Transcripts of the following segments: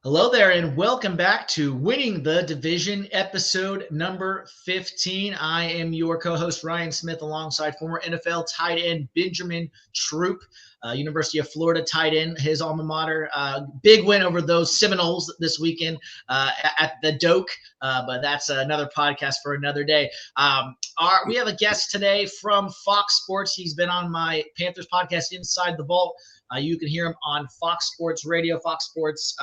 Hello there, and welcome back to Winning the Division, episode number 15. I am your co-host, Ryan Smith, alongside former NFL tight end Benjamin Troupe, University of Florida tight end, his alma mater. Big win over those Seminoles this weekend at the Doak, but that's another podcast for another day. We have a guest today from Fox Sports. He's been on my Panthers podcast, Inside the Vault. You can hear him on Fox Sports Radio, Fox Sports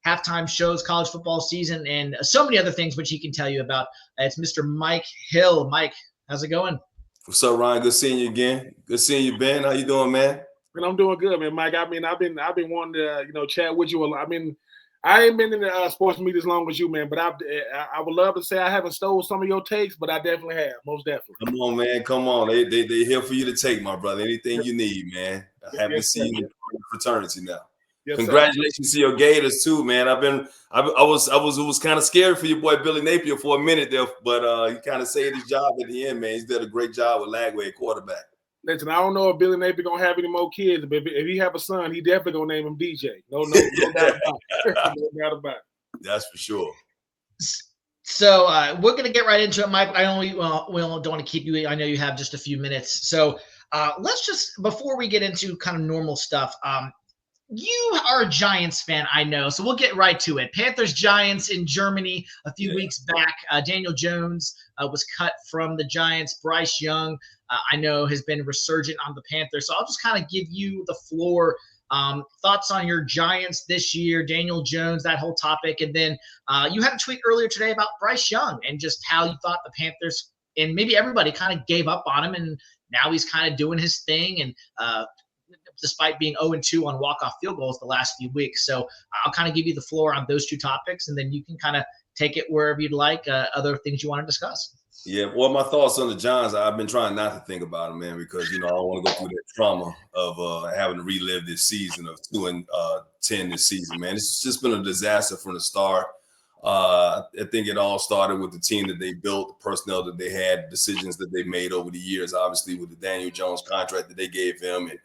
halftime shows, college football season, and so many other things which he can tell you about. It's Mr. Mike Hill. Mike, how's it going? What's up, Ryan? Good seeing you again. Good seeing you, Ben. How you doing, man? Man, I'm doing good, man. Mike, I've been wanting to, chat with you a lot. I ain't been in the sports media as long as you, man, but I would love to say I haven't stole some of your takes, but I definitely have, most definitely. Come on, man. Come on. They here for you to take, my brother. Anything you need, man. I haven't seen you in fraternity now. Yes, congratulations to your Gators too, man. I was kind of scared for your boy Billy Napier for a minute there, but he kind of saved his job at the end, man. He's did a great job with Lagway at quarterback. Listen, I don't know if Billy Napier gonna have any more kids, but if he have a son, he definitely gonna name him DJ. No doubt about it. No doubt about it. That's for sure. So we're gonna get right into it, Mike. We don't want to keep you. I know you have just a few minutes, so let's just before we get into kind of normal stuff. You are a Giants fan, I know, so we'll get right to it. Panthers-Giants in Germany a few weeks back. Daniel Jones was cut from the Giants. Bryce Young, I know, has been resurgent on the Panthers. So I'll just kind of give you the floor. Thoughts on your Giants this year, Daniel Jones, that whole topic. And then you had a tweet earlier today about Bryce Young and just how you thought the Panthers and maybe everybody kind of gave up on him, and now he's kind of doing his thing and despite being 0-2 on walk-off field goals the last few weeks. So I'll kind of give you the floor on those two topics, and then you can kind of take it wherever you'd like, other things you want to discuss. Yeah, well, my thoughts on the Giants, I've been trying not to think about them, man, because, I don't want to go through that trauma of having to relive this season of 2-10 this season, man. It's just been a disaster from the start. I think it all started with the team that they built, the personnel that they had, decisions that they made over the years, obviously with the Daniel Jones contract that they gave him and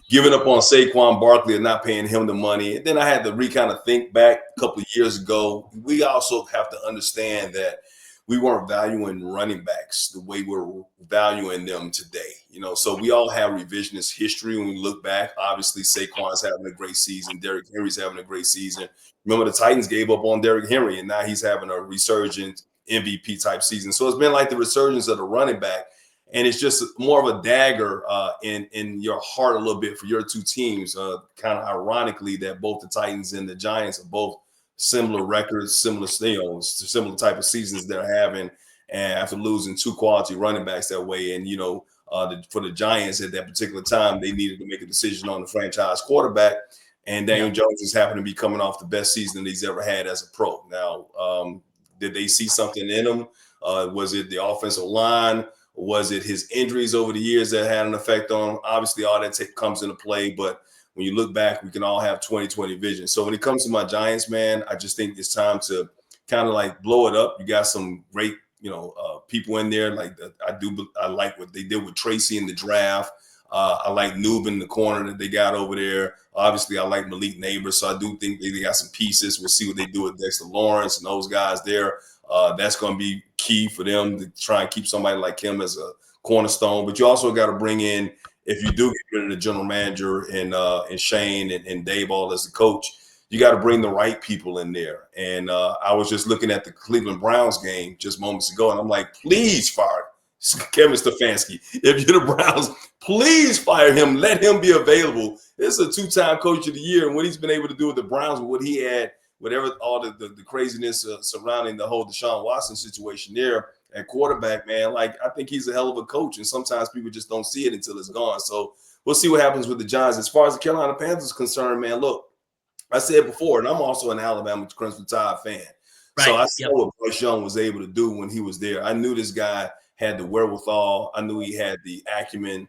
giving up on Saquon Barkley and not paying him the money. And then I had to kind of think back a couple of years ago. We also have to understand that we weren't valuing running backs the way we're valuing them today. So we all have revisionist history when we look back. Obviously, Saquon's having a great season. Derrick Henry's having a great season. Remember, the Titans gave up on Derrick Henry, and now he's having a resurgent MVP type season. So it's been like the resurgence of the running back. And it's just more of a dagger in your heart a little bit for your two teams. Kind of ironically that both the Titans and the Giants are both similar records, similar type of seasons they're having, and after losing two quality running backs that way. And, for the Giants at that particular time, they needed to make a decision on the franchise quarterback. And Daniel Jones is happening to be coming off the best season that he's ever had as a pro. Now, did they see something in him? Was it the offensive line? Was it his injuries over the years that had an effect on him? Obviously, all that comes into play. But when you look back, we can all have 20/20 vision. So when it comes to my Giants, man, I just think it's time to kind of like blow it up. You got some great, people in there. I like what they did with Tracy in the draft. I like Noob in the corner that they got over there. Obviously, I like Malik Neighbors. So I do think they got some pieces. We'll see what they do with Dexter Lawrence and those guys there. That's going to be key for them to try and keep somebody like him as a cornerstone. But you also got to bring in, if you do get rid of the general manager and Shane and Dave all as the coach, you got to bring the right people in there. And I was just looking at the Cleveland Browns game just moments ago, and I'm like, please fire Kevin Stefanski. If you're the Browns, please fire him. Let him be available. This is a 2-time coach of the year, and what he's been able to do with the Browns, with what he had, whatever all the craziness surrounding the whole Deshaun Watson situation there at quarterback, man, I think he's a hell of a coach, and sometimes people just don't see it until it's gone. So we'll see what happens with the Giants. As far as the Carolina Panthers is concerned, man, look, I said before, and I'm also an Alabama Crimson Tide fan. Right. So I saw what Bryce Young was able to do when he was there. I knew this guy had the wherewithal. I knew he had the acumen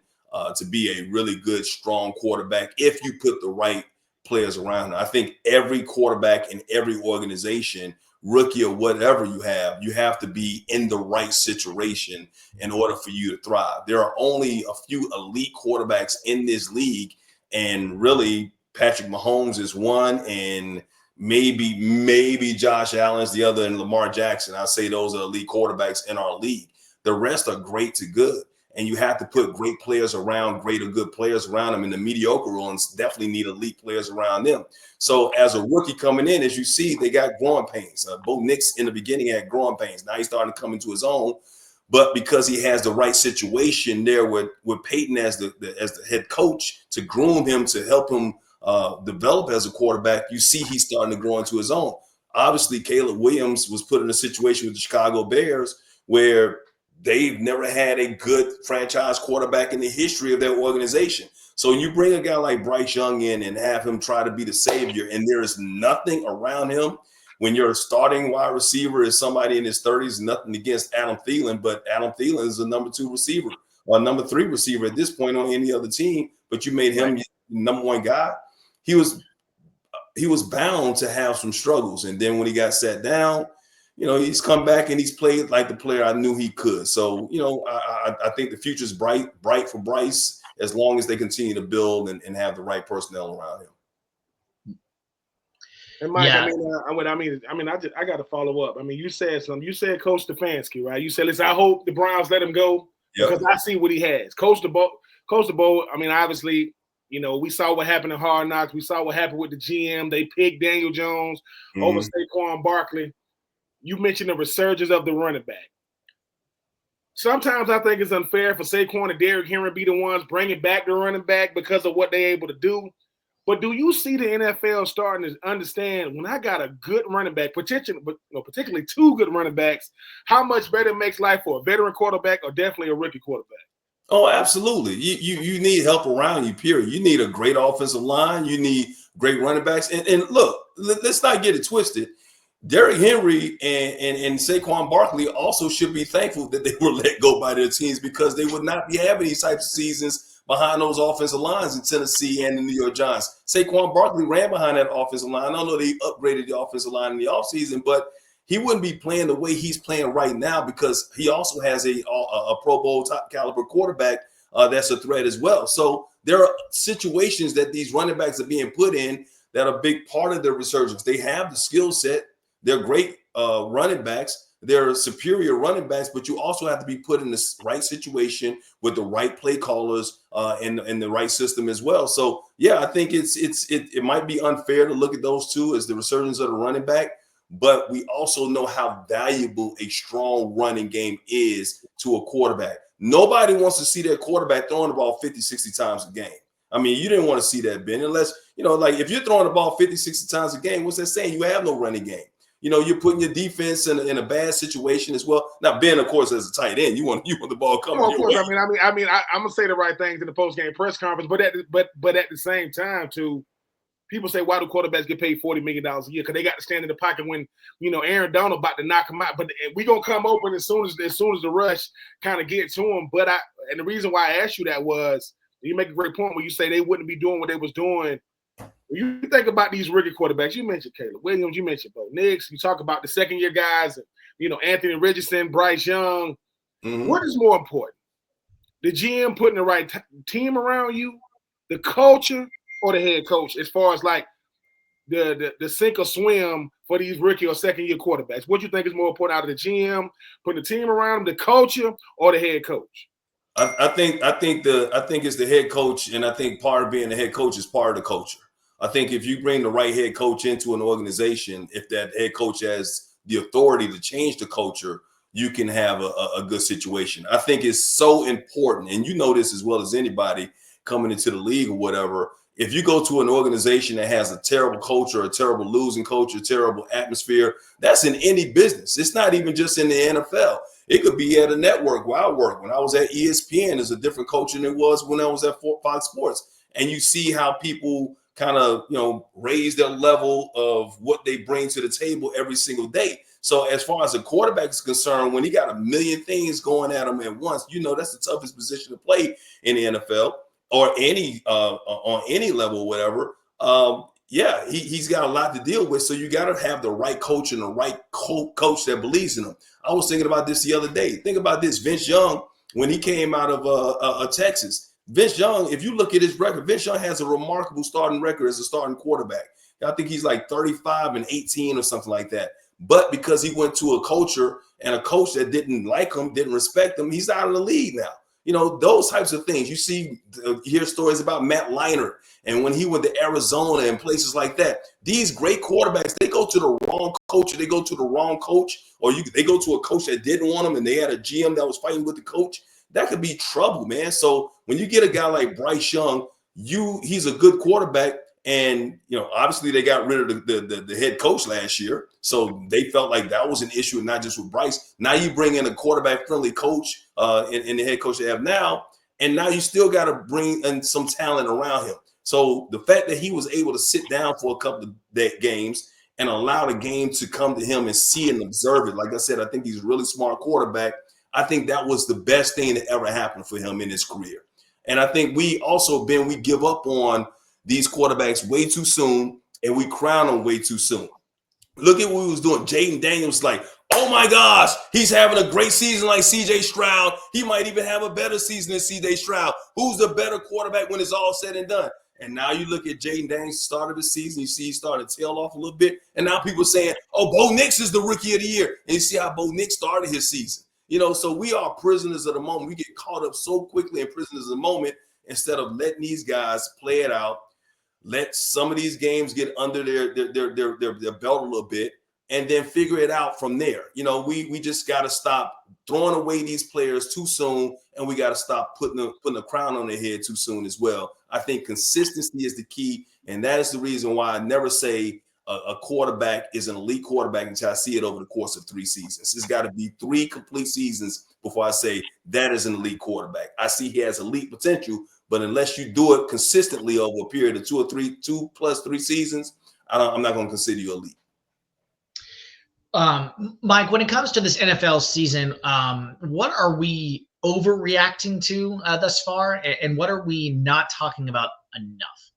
to be a really good, strong quarterback if you put the right players around him. I think every quarterback in every organization, rookie or whatever you have to be in the right situation in order for you to thrive. There are only a few elite quarterbacks in this league, and really Patrick Mahomes is one, and maybe Josh Allen's the other, and Lamar Jackson. I say those are elite quarterbacks in our league. The rest are great to good. And you have to put great players around great or good players around them. And the mediocre ones definitely need elite players around them. So as a rookie coming in, as you see, they got growing pains. Bo Nix in the beginning had growing pains. Now he's starting to come into his own. But because he has the right situation there with Peyton as the head coach to groom him, to help him develop as a quarterback, you see he's starting to grow into his own. Obviously, Caleb Williams was put in a situation with the Chicago Bears where they've never had a good franchise quarterback in the history of their organization. So you bring a guy like Bryce Young in and have him try to be the savior, and there is nothing around him. When your starting wide receiver is somebody in his 30s, nothing against Adam Thielen, but Adam Thielen is a number 2 receiver or number 3 receiver at this point on any other team, but you made him number 1 guy. He was bound to have some struggles. And then when he got sat down, he's come back and he's played like the player I knew he could. So, I think the future is bright for Bryce as long as they continue to build and have the right personnel around him. And Mike, yeah. I got to follow up. I mean, you said Coach Stefanski, right? You said, listen, I hope the Browns let him go because I see what he has. Coach DeBoer, I mean, obviously, we saw what happened in Hard Knocks. We saw what happened with the GM. They picked Daniel Jones over Saquon Barkley. You mentioned the resurgence of the running back. Sometimes I think it's unfair for Saquon and Derrick Henry be the ones bringing back the running back because of what they're able to do. But do you see the NFL starting to understand when I got a good running back, particularly 2 good running backs, how much better it makes life for a veteran quarterback or definitely a rookie quarterback? Oh, absolutely. You need help around you, period. You need a great offensive line. You need great running backs. And look, let's not get it twisted. Derrick Henry and Saquon Barkley also should be thankful that they were let go by their teams because they would not be having these types of seasons behind those offensive lines in Tennessee and the New York Giants. Saquon Barkley ran behind that offensive line. I know they upgraded the offensive line in the offseason, but he wouldn't be playing the way he's playing right now because he also has a Pro Bowl top caliber quarterback that's a threat as well. So there are situations that these running backs are being put in that are a big part of their resurgence. They have the skill set. They're great running backs. They're superior running backs, but you also have to be put in the right situation with the right play callers and the right system as well. So, yeah, I think it might be unfair to look at those two as the resurgence of the running back, but we also know how valuable a strong running game is to a quarterback. Nobody wants to see their quarterback throwing the ball 50, 60 times a game. I mean, you didn't want to see that, Ben, unless, like if you're throwing the ball 50, 60 times a game, what's that saying? You have no running game. You're putting your defense in a bad situation as well. Now, Ben, of course, as a tight end, you want the ball coming. Of course, I'm gonna say the right things in the post-game press conference, but at the same time, too, people say why do quarterbacks get paid $40 million a year? Because they got to stand in the pocket when Aaron Donald about to knock him out. But we gonna come open as soon as the rush kind of get to him. But and the reason why I asked you that was you make a great point when you say they wouldn't be doing what they was doing. When you think about these rookie quarterbacks, you mentioned Caleb Williams, you mentioned Bo Nix, you talk about the second-year guys, Anthony Richardson, Bryce Young. Mm-hmm. What is more important? The GM putting the right team around you, the culture, or the head coach as far as like the sink or swim for these rookie or second-year quarterbacks? What do you think is more important out of the GM, putting the team around them, the culture, or the head coach? I think it's the head coach, and I think part of being the head coach is part of the culture. I think if you bring the right head coach into an organization, if that head coach has the authority to change the culture, you can have a good situation. I think it's so important, and you know this as well as anybody coming into the league or whatever. If you go to an organization that has a terrible culture, a terrible losing culture, terrible atmosphere, that's in any business. It's not even just in the NFL. It could be at a network where I work. When I was at ESPN, there's a different culture than it was when I was at Fox Sports. And you see how people kind of, raise their level of what they bring to the table every single day. So as far as a quarterback is concerned, when he got a million things going at him at once, that's the toughest position to play in the NFL or any on any level, whatever. He's got a lot to deal with. So you got to have the right coach and the right coach that believes in him. I was thinking about this the other day. Think about this. Vince Young, when he came out of Texas, Vince Young, if you look at his record, Vince Young has a remarkable starting record as a starting quarterback. I think he's like 35-18 or something like that. But because he went to a culture and a coach that didn't like him, didn't respect him, he's out of the league now. You know, those types of things. You hear stories about Matt Leinart and when he went to Arizona and places like that. These great quarterbacks, they go to the wrong coach, or they go to the wrong coach, or they go to a coach that didn't want them and they had a GM that was fighting with the coach. That could be trouble, man. So when you get a guy like Bryce Young, he's a good quarterback. And, you know, obviously they got rid of the head coach last year. So they felt like that was an issue, and not just with Bryce. Now you bring in a quarterback-friendly coach in the head coach they have now, and now you still got to bring in some talent around him. So the fact that he was able to sit down for a couple of games and allow the game to come to him and see and observe it, like I said, I think he's a really smart quarterback. I think that was the best thing that ever happened for him in his career. And I think we give up on these quarterbacks way too soon, and we crown them way too soon. Look at what he was doing. Jaden Daniels, like, oh my gosh, he's having a great season like C.J. Stroud. He might even have a better season than C.J. Stroud. Who's the better quarterback when it's all said and done? And now you look at Jaden Daniels, start of the season, you see he started to tail off a little bit. And now people are saying, oh, Bo Nix is the rookie of the year. And you see how Bo Nix started his season. You know, so we are prisoners of the moment. We get caught up so quickly in prisoners of the moment instead of letting these guys play it out. Let some of these games get under their belt a little bit, and then figure it out from there. You know, we just got to stop throwing away these players too soon, and we got to stop putting a crown on their head too soon as well. I think consistency is the key, and that is the reason why I never say a quarterback is an elite quarterback until I see it over the course of 3 seasons. It's got to be 3 complete seasons before I say that is an elite quarterback. I see he has elite potential, but unless you do it consistently over a period of 2 plus 3 seasons, I'm not going to consider you elite. Mike, when it comes to this NFL season, what are we overreacting to thus far, and what are we not talking about enough?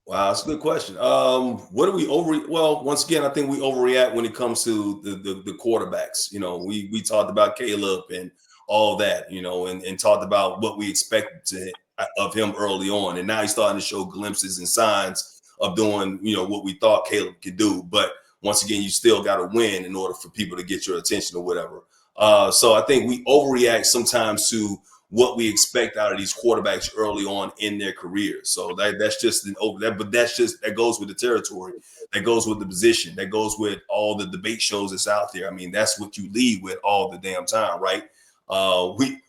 Wow, that's a good question. What do we Well, once again, I think we overreact when it comes to the quarterbacks. You know, we talked about Caleb and all that, you know, and talked about what we expected of him early on. And now he's starting to show glimpses and signs of doing, you know, what we thought Caleb could do. But once again, you still got to win in order for people to get your attention or whatever. So I think we overreact sometimes to what we expect out of these quarterbacks early on in their careers. So that's just that goes with the territory, that goes with the position, that goes with all the debate shows that's out there. I mean, that's what you lead with all the damn time, right?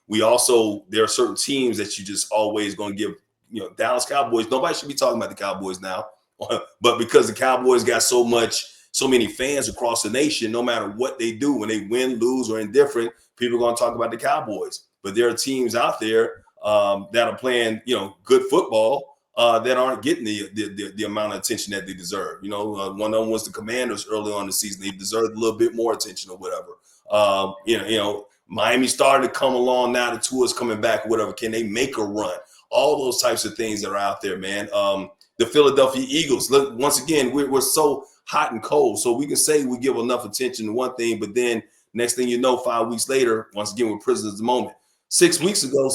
We also, there are certain teams that you just always going to give, you know, Dallas Cowboys. Nobody should be talking about the Cowboys now, but because the Cowboys got so many fans across the nation, no matter what they do, when they win, lose, or indifferent, people are going to talk about the Cowboys. But there are teams out there that are playing, you know, good football that aren't getting the amount of attention that they deserve. You know, one of them was the Commanders early on in the season. They deserved a little bit more attention or whatever. You know, Miami started to come along now. The Tues coming back or whatever. Can they make a run? All those types of things that are out there, man. The Philadelphia Eagles. Look, once again, we're so hot and cold. So we can say we give enough attention to one thing, but then next thing you know, 5 weeks later, once again, we're prisoners of the moment. 7 weeks ago,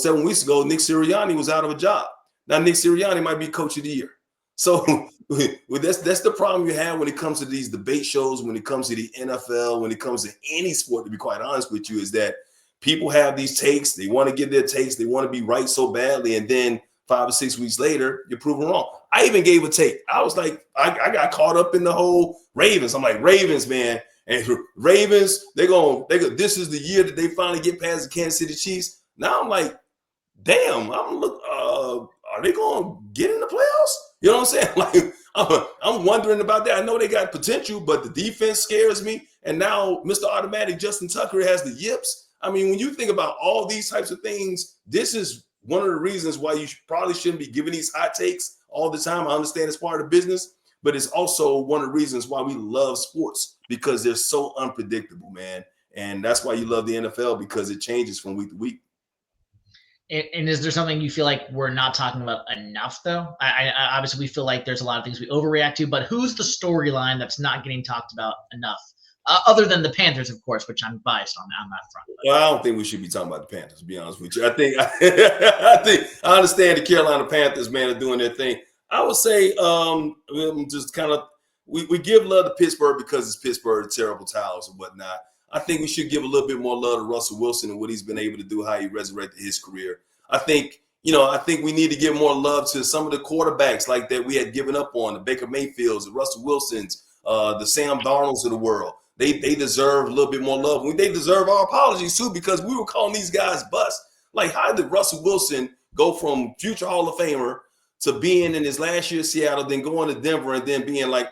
Nick Sirianni was out of a job. Now Nick Sirianni might be coach of the year. So that's the problem you have when it comes to these debate shows, when it comes to the NFL, when it comes to any sport, to be quite honest with you, is that people have these takes. They want to give their takes. They want to be right so badly. And then 5 or 6 weeks later, you're proven wrong. I even gave a take. I was like, I got caught up in the whole Ravens. I'm like, Ravens, man. And Ravens, this is the year that they finally get past the Kansas City Chiefs. Now I'm like, damn, are they going to get in the playoffs? You know what I'm saying? Like, I'm wondering about that. I know they got potential, but the defense scares me. And now Mr. Automatic Justin Tucker has the yips. I mean, when you think about all these types of things, this is one of the reasons why you probably shouldn't be giving these hot takes all the time. I understand it's part of the business, but it's also one of the reasons why we love sports, because they're so unpredictable, man. And that's why you love the NFL, because it changes from week to week. And is there something you feel like we're not talking about enough, though? I obviously we feel like there's a lot of things we overreact to, but who's the storyline that's not getting talked about enough other than the Panthers, of course, which I'm biased on that front. Well, I don't think we should be talking about the Panthers, to be honest with you. I think I understand the Carolina Panthers, man, are doing their thing. I would say just kind of we give love to Pittsburgh because it's Pittsburgh, terrible towels and whatnot. I think we should give a little bit more love to Russell Wilson and what he's been able to do, how he resurrected his career. I think we need to give more love to some of the quarterbacks like that we had given up on, the Baker Mayfields, the Russell Wilsons, the Sam Darnolds of the world. They deserve a little bit more love. They deserve our apologies too, because we were calling these guys bust. Like, how did Russell Wilson go from future Hall of Famer to being in his last year in Seattle, then going to Denver, and then being like,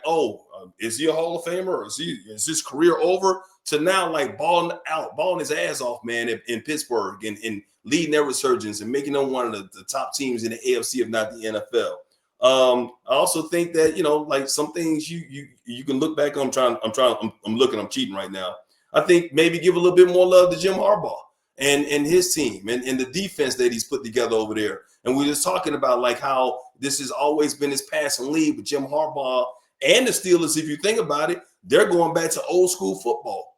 is he a Hall of Famer, or is his career over? To now like balling his ass off, man, in Pittsburgh and leading their resurgence and making them one of the top teams in the AFC, if not the NFL. I also think that, like some things you can look back on. I'm cheating right now. I think maybe give a little bit more love to Jim Harbaugh and his team and the defense that he's put together over there. And we're just talking about like how this has always been his passing lead with Jim Harbaugh and the Steelers. If you think about it, they're going back to old school football.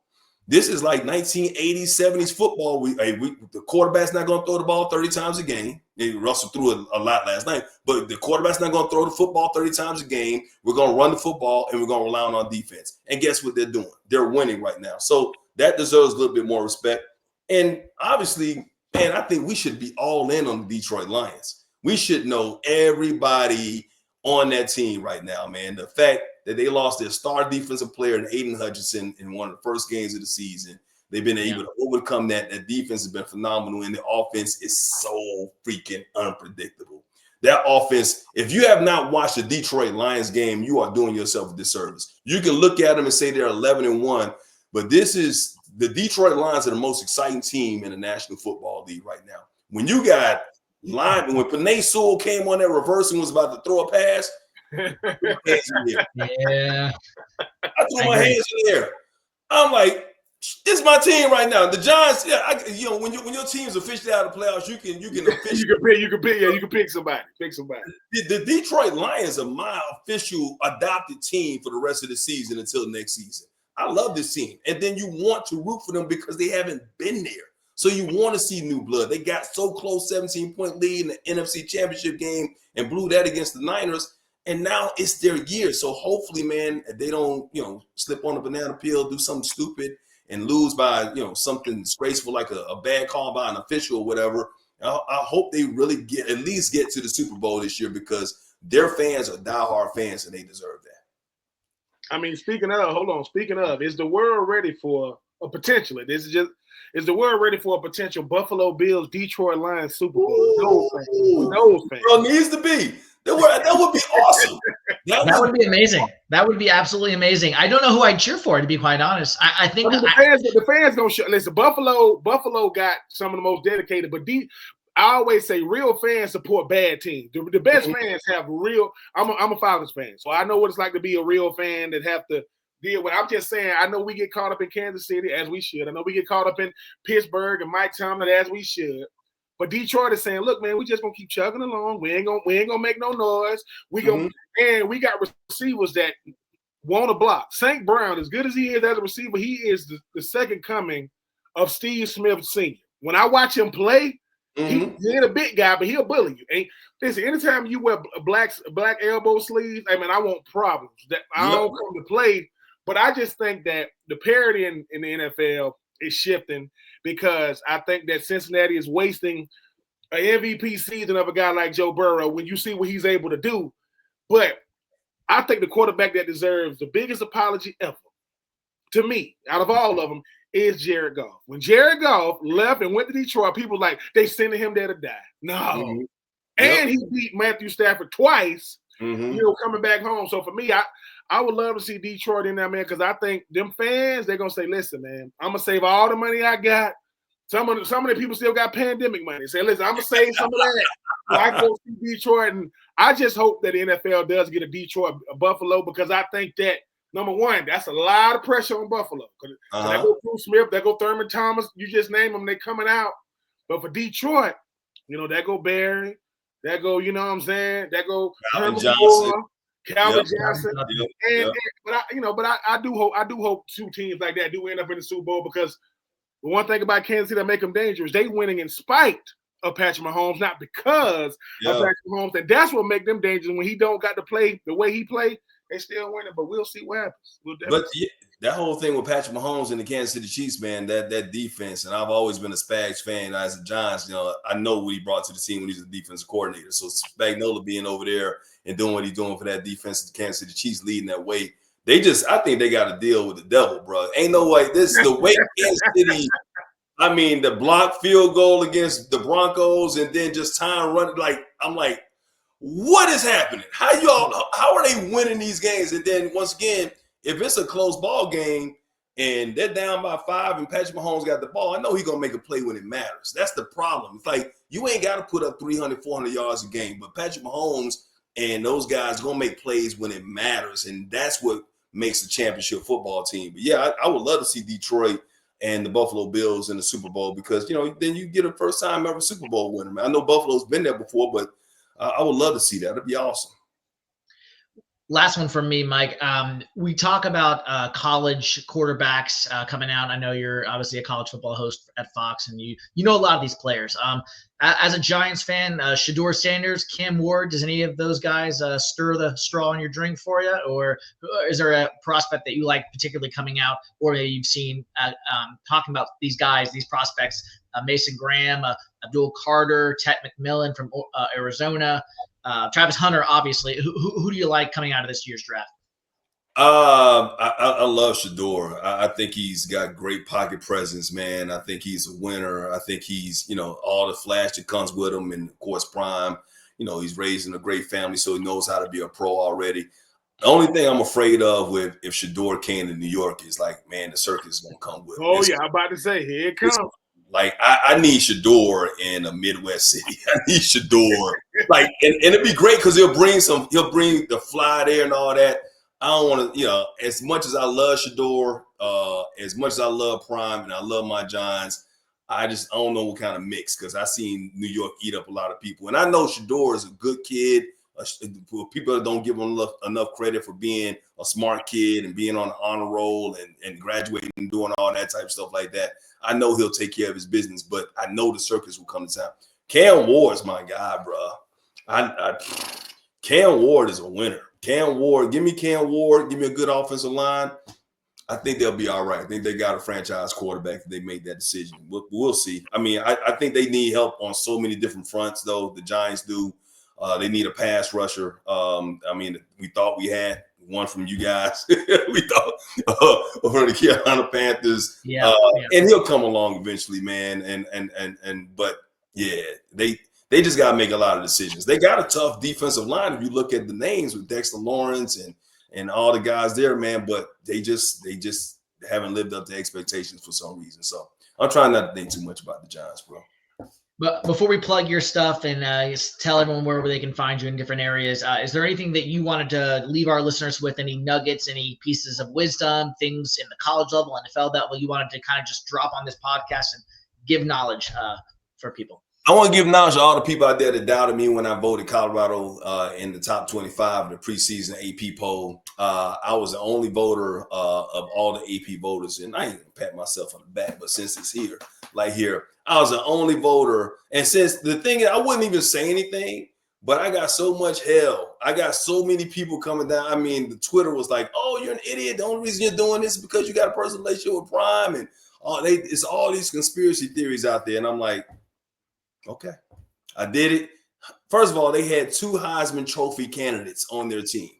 This is like 1980s, 70s football. The quarterback's not going to throw the ball 30 times a game. Russell threw a lot last night, but the quarterback's not going to throw the football 30 times a game. We're going to run the football, and we're going to rely on our defense. And guess what they're doing? They're winning right now. So that deserves a little bit more respect. And obviously, man, I think we should be all in on the Detroit Lions. We should know everybody on that team right now, man. The fact that they lost their star defensive player in Aiden Hutchinson in one of the first games of the season. They've been able to overcome that. That defense has been phenomenal, and the offense is so freaking unpredictable. That offense, if you have not watched the Detroit Lions game, you are doing yourself a disservice. You can look at them and say they're 11-1, but this is the Detroit Lions are the most exciting team in the National Football League right now. When you got when Penei Sewell came on that reverse and was about to throw a pass, Yeah, I threw my hands in the air. I'm like, this is my team right now. The Giants, when your team's officially out of the playoffs, you can you can pick somebody. The Detroit Lions are my official adopted team for the rest of the season until next season. I love this team, and then you want to root for them because they haven't been there. So you want to see new blood. They got so close, 17-point lead in the NFC Championship game and blew that against the Niners. And now it's their year. So hopefully, man, they don't, slip on a banana peel, do something stupid and lose by, something disgraceful like a bad call by an official or whatever. I hope they really at least get to the Super Bowl this year because their fans are diehard fans and they deserve that. I mean, speaking of, is the world ready for a potential? Is the world ready for a potential Buffalo Bills, Detroit Lions Super Bowl? Those fans. Well, needs to be. That would be awesome. That would be amazing. That would be absolutely amazing. I don't know who I'd cheer for, to be quite honest. I think the fans gonna show. Listen, Buffalo got some of the most dedicated, but I always say real fans support bad teams. The best fans have real. I'm a Falcons fan, so I know what it's like to be a real fan that have to deal with. I'm just saying, I know we get caught up in Kansas City as we should. I know we get caught up in Pittsburgh and Mike Tomlin as we should. But Detroit is saying, look, man, we just gonna keep chugging along. We ain't gonna make no noise. And we got receivers that want to block. St. Brown, as good as he is as a receiver, he is the second coming of Steve Smith Sr. When I watch him play, he ain't a big guy, but he'll bully you. Listen, anytime you wear black elbow sleeves, I want problems. That I don't come to play, but I just think that the parity in the NFL is shifting because I think that Cincinnati is wasting an MVP season of a guy like Joe Burrow when you see what he's able to do. But I think the quarterback that deserves the biggest apology ever, to me, out of all of them, is Jared Goff. When Jared Goff left and went to Detroit, people like, they sending him there to die. No. And he beat Matthew Stafford twice, coming back home. So for me, I would love to see Detroit in there, man, because I think them fans, they're going to say, listen, man, I'm going to save all the money I got. Some of the people still got pandemic money. Say, listen, I'm going to save some of that. So I go see Detroit, and I just hope that the NFL does get a Buffalo, because I think that, number one, that's a lot of pressure on Buffalo. They go Bruce Smith, they go Thurman Thomas, you just name them, they coming out. But for Detroit, that go Barry, that go, you know what I'm saying? That go Herman Johnson. Calvin Yep. Johnson, Yep. and, Yep. and but I do hope two teams like that do end up in the Super Bowl, because the one thing about Kansas City that make them dangerous, they winning in spite of Patrick Mahomes, not because of Patrick Mahomes, and that's what make them dangerous. When he don't got to play the way he play, they still winning. But we'll see what happens. But yeah, that whole thing with Patrick Mahomes and the Kansas City Chiefs, man, that defense, and I've always been a Spags fan. As a Giants, I know what he brought to the team when he's a defensive coordinator. So Spagnuolo being over there and doing what he's doing for that defense, the Kansas City Chiefs leading that way. I think they got to deal with the devil, bro. Ain't no way. This is the way Kansas City. I mean, the block field goal against the Broncos, and then just time running. I'm like, what is happening? How are they winning these games? And then once again, if it's a close ball game and they're down by 5 and Patrick Mahomes got the ball, I know he's going to make a play when it matters. That's the problem. It's like you ain't got to put up 300, 400 yards a game, but Patrick Mahomes and those guys going to make plays when it matters, and that's what makes a championship football team. But, yeah, I would love to see Detroit and the Buffalo Bills in the Super Bowl, because, then you get a first-time ever Super Bowl winner. Man, I know Buffalo's been there before, but I would love to see that. It'd be awesome. Last one from me, Mike. We talk about college quarterbacks coming out. I know you're obviously a college football host at Fox, and you know a lot of these players. As a Giants fan, Shedeur Sanders, Cam Ward, does any of those guys stir the straw in your drink for you? Or is there a prospect that you like particularly coming out, or that you've seen talking about these guys, these prospects, Mason Graham, Abdul Carter, Tet McMillan from Arizona, Travis Hunter, obviously. Who do you like coming out of this year's draft? I love Shedeur. I think he's got great pocket presence, man. I think he's a winner. I think he's, all the flash that comes with him, and of course, prime. He's raised in a great family, so he knows how to be a pro already. The only thing I'm afraid of if Shedeur came to New York is like, man, the circus is gonna come with him. I'm about to say, here it comes. Like I need Shedeur in a Midwest city. I need Shedeur. And it'd be great because he'll bring the fly there and all that. I don't want to, as much as I love Shedeur, as much as I love Prime and I love my Giants, I don't know what kind of mix, because I seen New York eat up a lot of people. And I know Shedeur is a good kid. People don't give him enough credit for being a smart kid and being on the honor roll and graduating and doing all that type of stuff like that. I know he'll take care of his business, but I know the circus will come to town. Cam Ward's my guy, bro. Cam Ward is a winner. Cam Ward, give me Cam Ward, give me a good offensive line. I think they'll be all right. I think they got a franchise quarterback if they make that decision. We'll see. I mean, I think they need help on so many different fronts, though. The Giants do. They need a pass rusher. We thought we had one from you guys. We thought from the Carolina Panthers. And he'll come along eventually, man. But yeah, they just got to make a lot of decisions. They got a tough defensive line if you look at the names with Dexter Lawrence and all the guys there, man. But they just haven't lived up to expectations for some reason. So I'm trying not to think too much about the Giants, bro. But before we plug your stuff and just tell everyone where they can find you in different areas, is there anything that you wanted to leave our listeners with, any nuggets, any pieces of wisdom, things in the college level, NFL that you wanted to kind of just drop on this podcast and give knowledge for people? I want to give knowledge to all the people out there that doubted me when I voted Colorado in the top 25 in the preseason AP poll. I was the only voter of all the AP voters, and I ain't gonna pat myself on the back, but since it's here, I was the only voter. And since the thing is, I wouldn't even say anything, but I got so much hell. I got so many people coming down. I mean, the Twitter was like, "Oh, you're an idiot. The only reason you're doing this is because you got a personal relationship with Prime," and it's all these conspiracy theories out there. And I'm like, okay, I did it. First of all, they had 2 Heisman Trophy candidates on their team.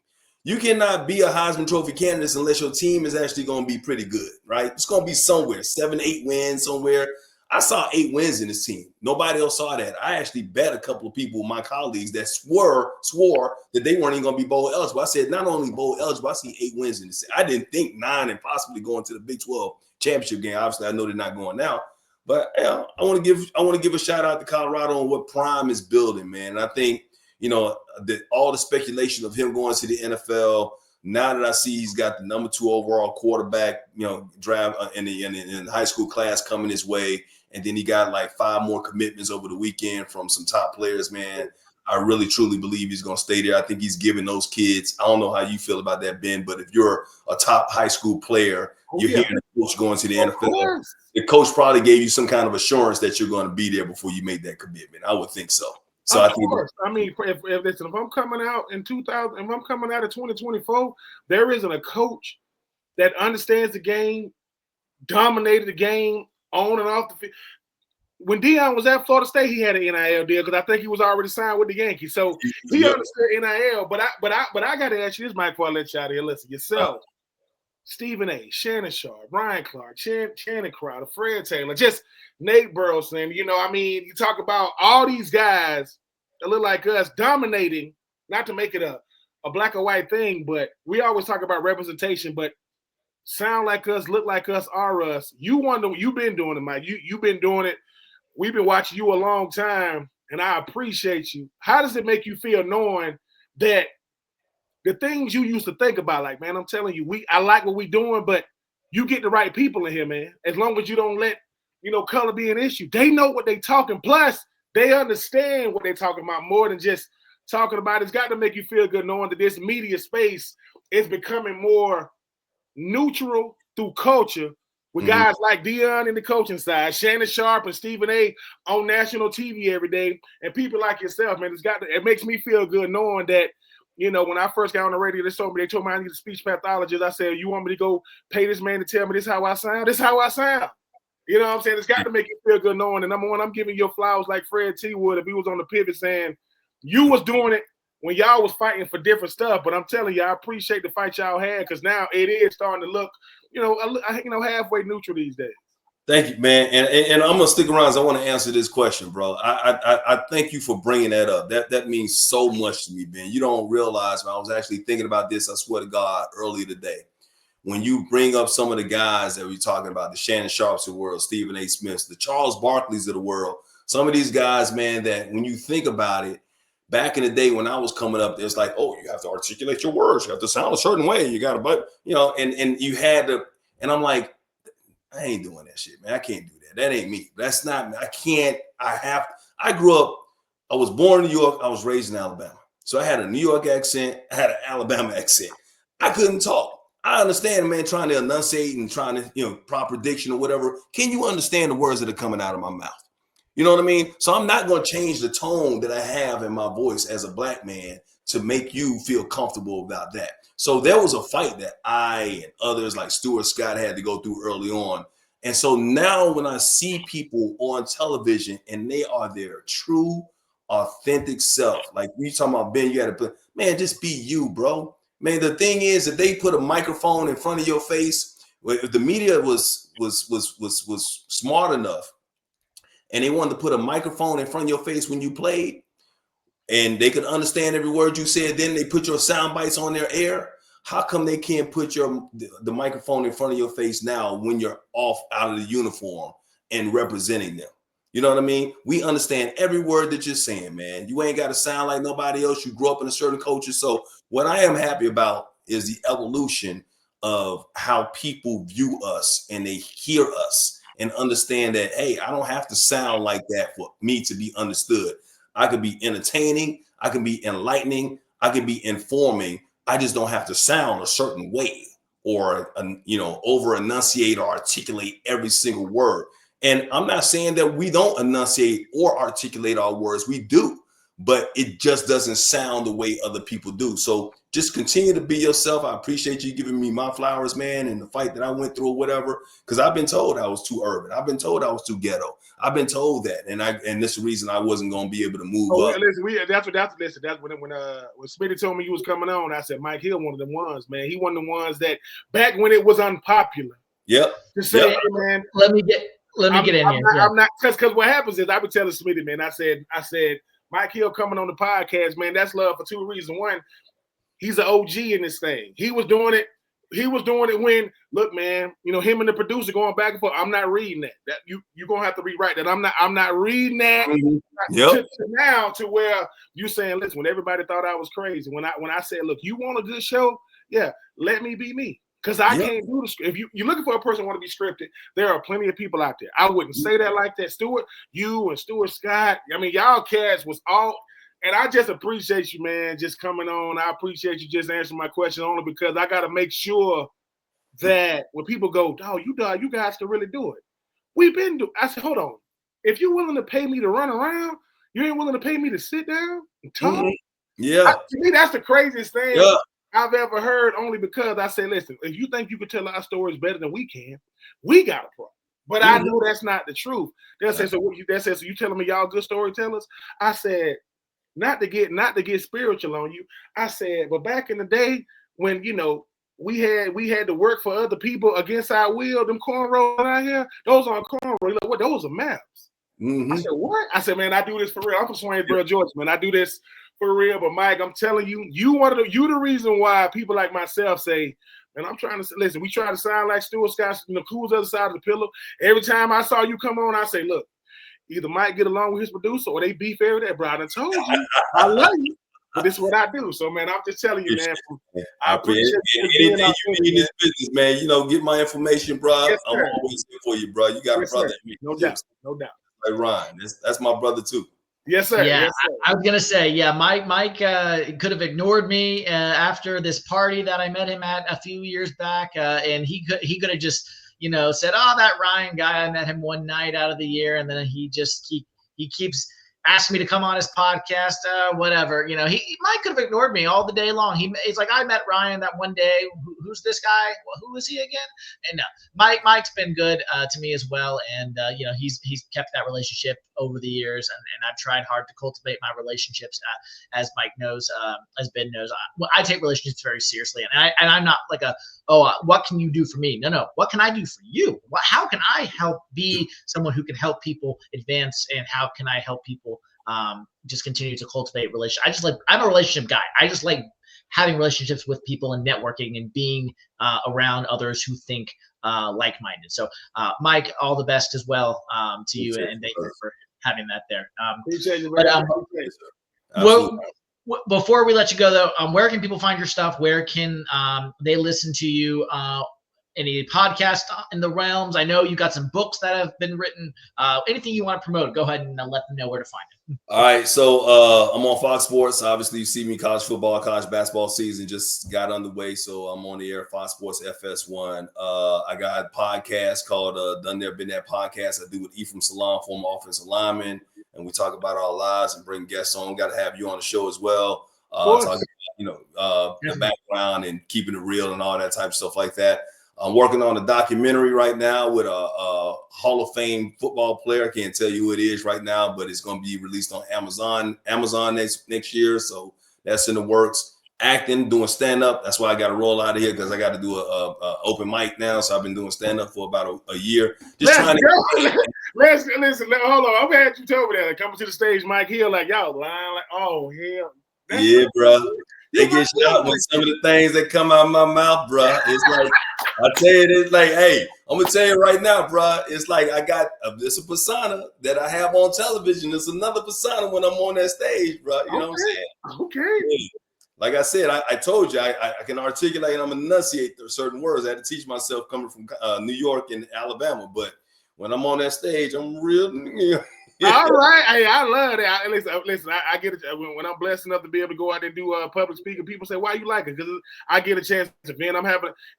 You cannot be a Heisman Trophy candidate unless your team is actually going to be pretty good, right? It's going to be somewhere, 7, 8 wins somewhere. I saw 8 wins in this team. Nobody else saw that. I actually bet a couple of people, my colleagues, that swore that they weren't even going to be bowl eligible. I said, not only bowl eligible, I see 8 wins in this. I didn't think 9 and possibly going to the Big 12 championship game. Obviously, I know they're not going now. But I want to give a shout out to Colorado on what Prime is building, man. And I think, all the speculation of him going to the NFL, now that I see he's got the number 2 overall quarterback, draft in the high school class coming his way, and then he got like 5 more commitments over the weekend from some top players, man. I really truly believe he's going to stay there. I think he's giving those kids. I don't know how you feel about that, Ben, but if you're a top high school player, you're hearing the coach going to the NFL. The coach probably gave you some kind of assurance that you're going to be there before you make that commitment. I would think so. So I think. I mean, if I'm coming out in 2000, if I'm coming out of 2024, there isn't a coach that understands the game, dominated the game on and off the field. When Deion was at Florida State, he had an NIL deal because I think he was already signed with the Yankees. So he understood NIL. But I got to ask you this, Mike, before I let you out of here. Listen, yourself, Stephen A., Shannon Sharp, Ryan Clark, Channing Crowder, Fred Taylor, just Nate Burleson. You know, I mean, you talk about all these guys that look like us dominating, not to make it a black or white thing, but we always talk about representation, but sound like us, look like us, are us. You've been doing it, Mike. You've been doing it. We've been watching you a long time, and I appreciate you. How does it make you feel knowing that the things you used to think about, like, man, I'm telling you, I like what we're doing, but you get the right people in here, man. As long as you don't let, color be an issue. They know what they're talking. Plus, they understand what they're talking about more than just talking about it. It's got to make you feel good knowing that this media space is becoming more neutral through culture with guys like Deion in the coaching side, Shannon Sharp and Stephen A. on national TV every day, and people like yourself, man. It makes me feel good knowing that, when I first got on the radio, they told me I need a speech pathologist. I said, you want me to go pay this man to tell me this is how I sound? This is how I sound. You know what I'm saying? It's got to make you feel good knowing. And number one, I'm giving your flowers like Fred T would if he was on the pivot saying you was doing it when y'all was fighting for different stuff. But I'm telling you, I appreciate the fight y'all had because now it is starting to look, halfway neutral these days. Thank you, man. And I'm gonna stick around. I want to answer this question, bro. I thank you for bringing that up. That means so much to me, Ben. You don't realize, man, I was actually thinking about this, I swear to God, earlier today. When you bring up some of the guys that we're talking about, the Shannon Sharps of the world, Stephen A. Smiths, the Charles Barkleys of the world, some of these guys, man, that when you think about it, back in the day when I was coming up, it's like, oh, you have to articulate your words. You have to sound a certain way. You got to, but, and you had to, and I'm like, I ain't doing that shit, man. I can't do that. That ain't me. That's not me. I grew up, I was born in New York. I was raised in Alabama. So I had a New York accent. I had an Alabama accent. I couldn't talk. I understand, man, trying to enunciate and trying to, proper diction or whatever. Can you understand the words that are coming out of my mouth? You know what I mean? So I'm not going to change the tone that I have in my voice as a black man to make you feel comfortable about that. So there was a fight that I and others like Stuart Scott had to go through early on. And so now when I see people on television and they are their true, authentic self, like you talking about, Ben, you had to put, man, just be you, bro. Man, the thing is, if they put a microphone in front of your face, if the media was smart enough and they wanted to put a microphone in front of your face when you played and they could understand every word you said, then they put your sound bites on their air. How come they can't put the microphone in front of your face now when you're off out of the uniform and representing them? You know what I mean? We understand every word that you're saying, man. You ain't got to sound like nobody else. You grew up in a certain culture. So what I am happy about is the evolution of how people view us and they hear us and understand that, hey, I don't have to sound like that for me to be understood. I could be entertaining. I can be enlightening. I can be informing. I just don't have to sound a certain way or, over enunciate or articulate every single word. And I'm not saying that we don't enunciate or articulate our words. We do, but it just doesn't sound the way other people do. So just continue to be yourself. I appreciate you giving me my flowers, man, and the fight that I went through or whatever, because I've been told I was too urban. I've been told I was too ghetto. I've been told that. And this is the reason I wasn't going to be able to move up. Listen, that's when Smitty told me you was coming on, I said, Mike Hill, one of them ones, man. He one of the ones that back when it was unpopular. Yep. To say, hey, man, let me get in here. I'm not because what happens is I would tell Smitty, man, I said, Mike Hill coming on the podcast, man, that's love for two reasons. One, he's an OG in this thing. He was doing it when, look, man, him and the producer going back and forth. I'm not reading that. That you're gonna have to rewrite that. I'm not reading that. Mm-hmm. Yep. Now to where you saying, listen, when everybody thought I was crazy, when I said, look, you want a good show? Yeah, let me be me. Because I can't do the script. If you're looking for a person who want to be scripted, there are plenty of people out there. I wouldn't say that like that. You and Stuart Scott. I mean, y'all cats was all And I just appreciate you, man, just coming on. I appreciate you just answering my question only because I got to make sure that when people go, oh, you guys can really do it. We've been doing. I said, hold on. If you're willing to pay me to run around, you ain't willing to pay me to sit down and talk. Mm-hmm. Yeah. To me, that's the craziest thing Yeah. I've ever heard. Only because I say, listen, if you think you can tell our stories better than we can, we got a problem. But I know that's not the truth. They'll say, so what you so you telling me y'all good storytellers? I said, not to get spiritual on you. I said, but back in the day when we had to work for other people against our will, them cornrows out here, those aren't cornrows. Like, what? Those are maps. I said, what? I said, man, I do this for real. I'm from Swainsboro, Georgia, man. I do this for real. But Mike, I'm telling you, you the reason why people like myself say, man, I'm trying to listen. We try to sound like Stuart Scott, Cool's other side of the pillow. Every time I saw you come on, I say, look, either Mike get along with his producer or they beef every day, bro. I done told you, I love you, but this is what I do. So, man, I'm just telling you, man. I appreciate anything you need in this business, man. Get my information, bro. Yes, I'm always here for you, bro. You got a brother. No doubt. Like Ryan, that's my brother too. Yes, sir. Yeah, yes, sir. I was gonna say, yeah, Mike could have ignored me after this party that I met him at a few years back, and he could have just said, oh, that Ryan guy, I met him one night out of the year, and then he keeps asking me to come on his podcast, whatever. He Mike could have ignored me all the day long. He's like, I met Ryan that one day. Who's this guy? Well, who is he again? And no, Mike's been good to me as well, and he's kept that relationship over the years, and I've tried hard to cultivate my relationships. As Mike knows, as Ben knows, I take relationships very seriously, and I'm not like what can you do for me? No, what can I do for you? How can I help be someone who can help people advance, and how can I help people just continue to cultivate relationships? I'm a relationship guy. I just like having relationships with people and networking and being around others who think like-minded. So, Mike, all the best as well to you, and thank you for having that there. Appreciate you, well, before we let you go, though, where can people find your stuff? Where can they listen to you? Any podcasts in the realms? I know you got some books that have been written. Anything you want to promote, go ahead and let them know where to find it. All right, so I'm on Fox Sports. Obviously, you see me college football, college basketball season just got underway, so I'm on the air, Fox Sports FS1. I got a podcast called Done There Been That Podcast I do with Ephraim Salam, former offensive lineman, and we talk about our lives and bring guests on. Got to have you on the show as well. Talking about, the background and keeping it real and all that type of stuff like that. I'm working on a documentary right now with a Hall of Fame football player. I can't tell you who it is right now, but it's going to be released on Amazon next year. So that's in the works. Acting, doing stand-up. That's why I got to roll out of here because I got to do a open mic now. So I've been doing stand-up for about a year. Just trying to listen. Hold on. I'm glad you told me that. Coming to the stage, Mike Hill, like y'all lying, like, oh hell. Yeah, bro. They get shot with some of the things that come out of my mouth, bro. It's like, I tell you, it's like, hey, I'm gonna tell you right now, bro. It's like it's a persona that I have on television. It's another persona when I'm on that stage, bro. You know what I'm saying? Okay. Yeah. Like I said, I told you, I can articulate and I'm enunciate certain words. I had to teach myself coming from New York and Alabama, but when I'm on that stage, I'm real. All right. Hey, I love that. Listen, I get it. When I'm blessed enough to be able to go out and do public speaking, people say, why you like it? Because I get a chance to vent.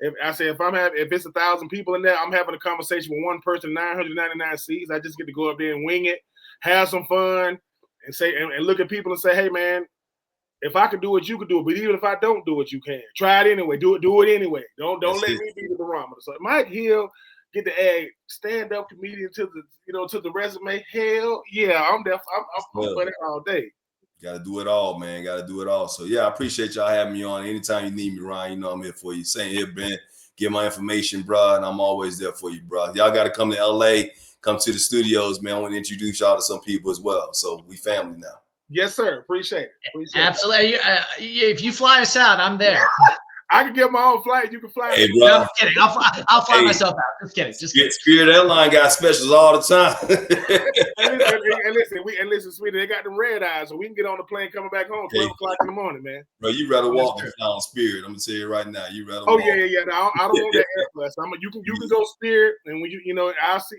If it's 1,000 people in there, I'm having a conversation with one person, 999 seats. I just get to go up there and wing it, have some fun, and say and look at people and say, hey, man, if I can do it, you can do it. But even if I don't do it, you can. Try it anyway. Do it anyway. Don't let me be the barometer. So Mike Hill get to add stand-up comedian to the resume. Hell yeah, I'm there. I'm for that all day. Got to do it all, man. Got to do it all. So yeah, I appreciate y'all having me on. Anytime you need me, Ryan, I'm here for you. Same here, Ben. Get my information, bro, and I'm always there for you, bro. Y'all got to come to LA, come to the studios, man. I want to introduce y'all to some people as well. So we family now. Yes, sir. Appreciate it. Absolutely. If you fly us out, I'm there. I can get my own flight. You can fly. Hey, bro. No, I'm kidding. I'll fly myself out. Just kidding. Spirit Airline got specials all the time. and listen, sweetie, they got them red eyes, so we can get on the plane coming back home 12 o'clock in the morning, man. Bro, you rather walk than fly on Spirit. I'm gonna tell you right now. You rather. Oh walk. Yeah. No, I don't want that Airbus. You can go Spirit, and when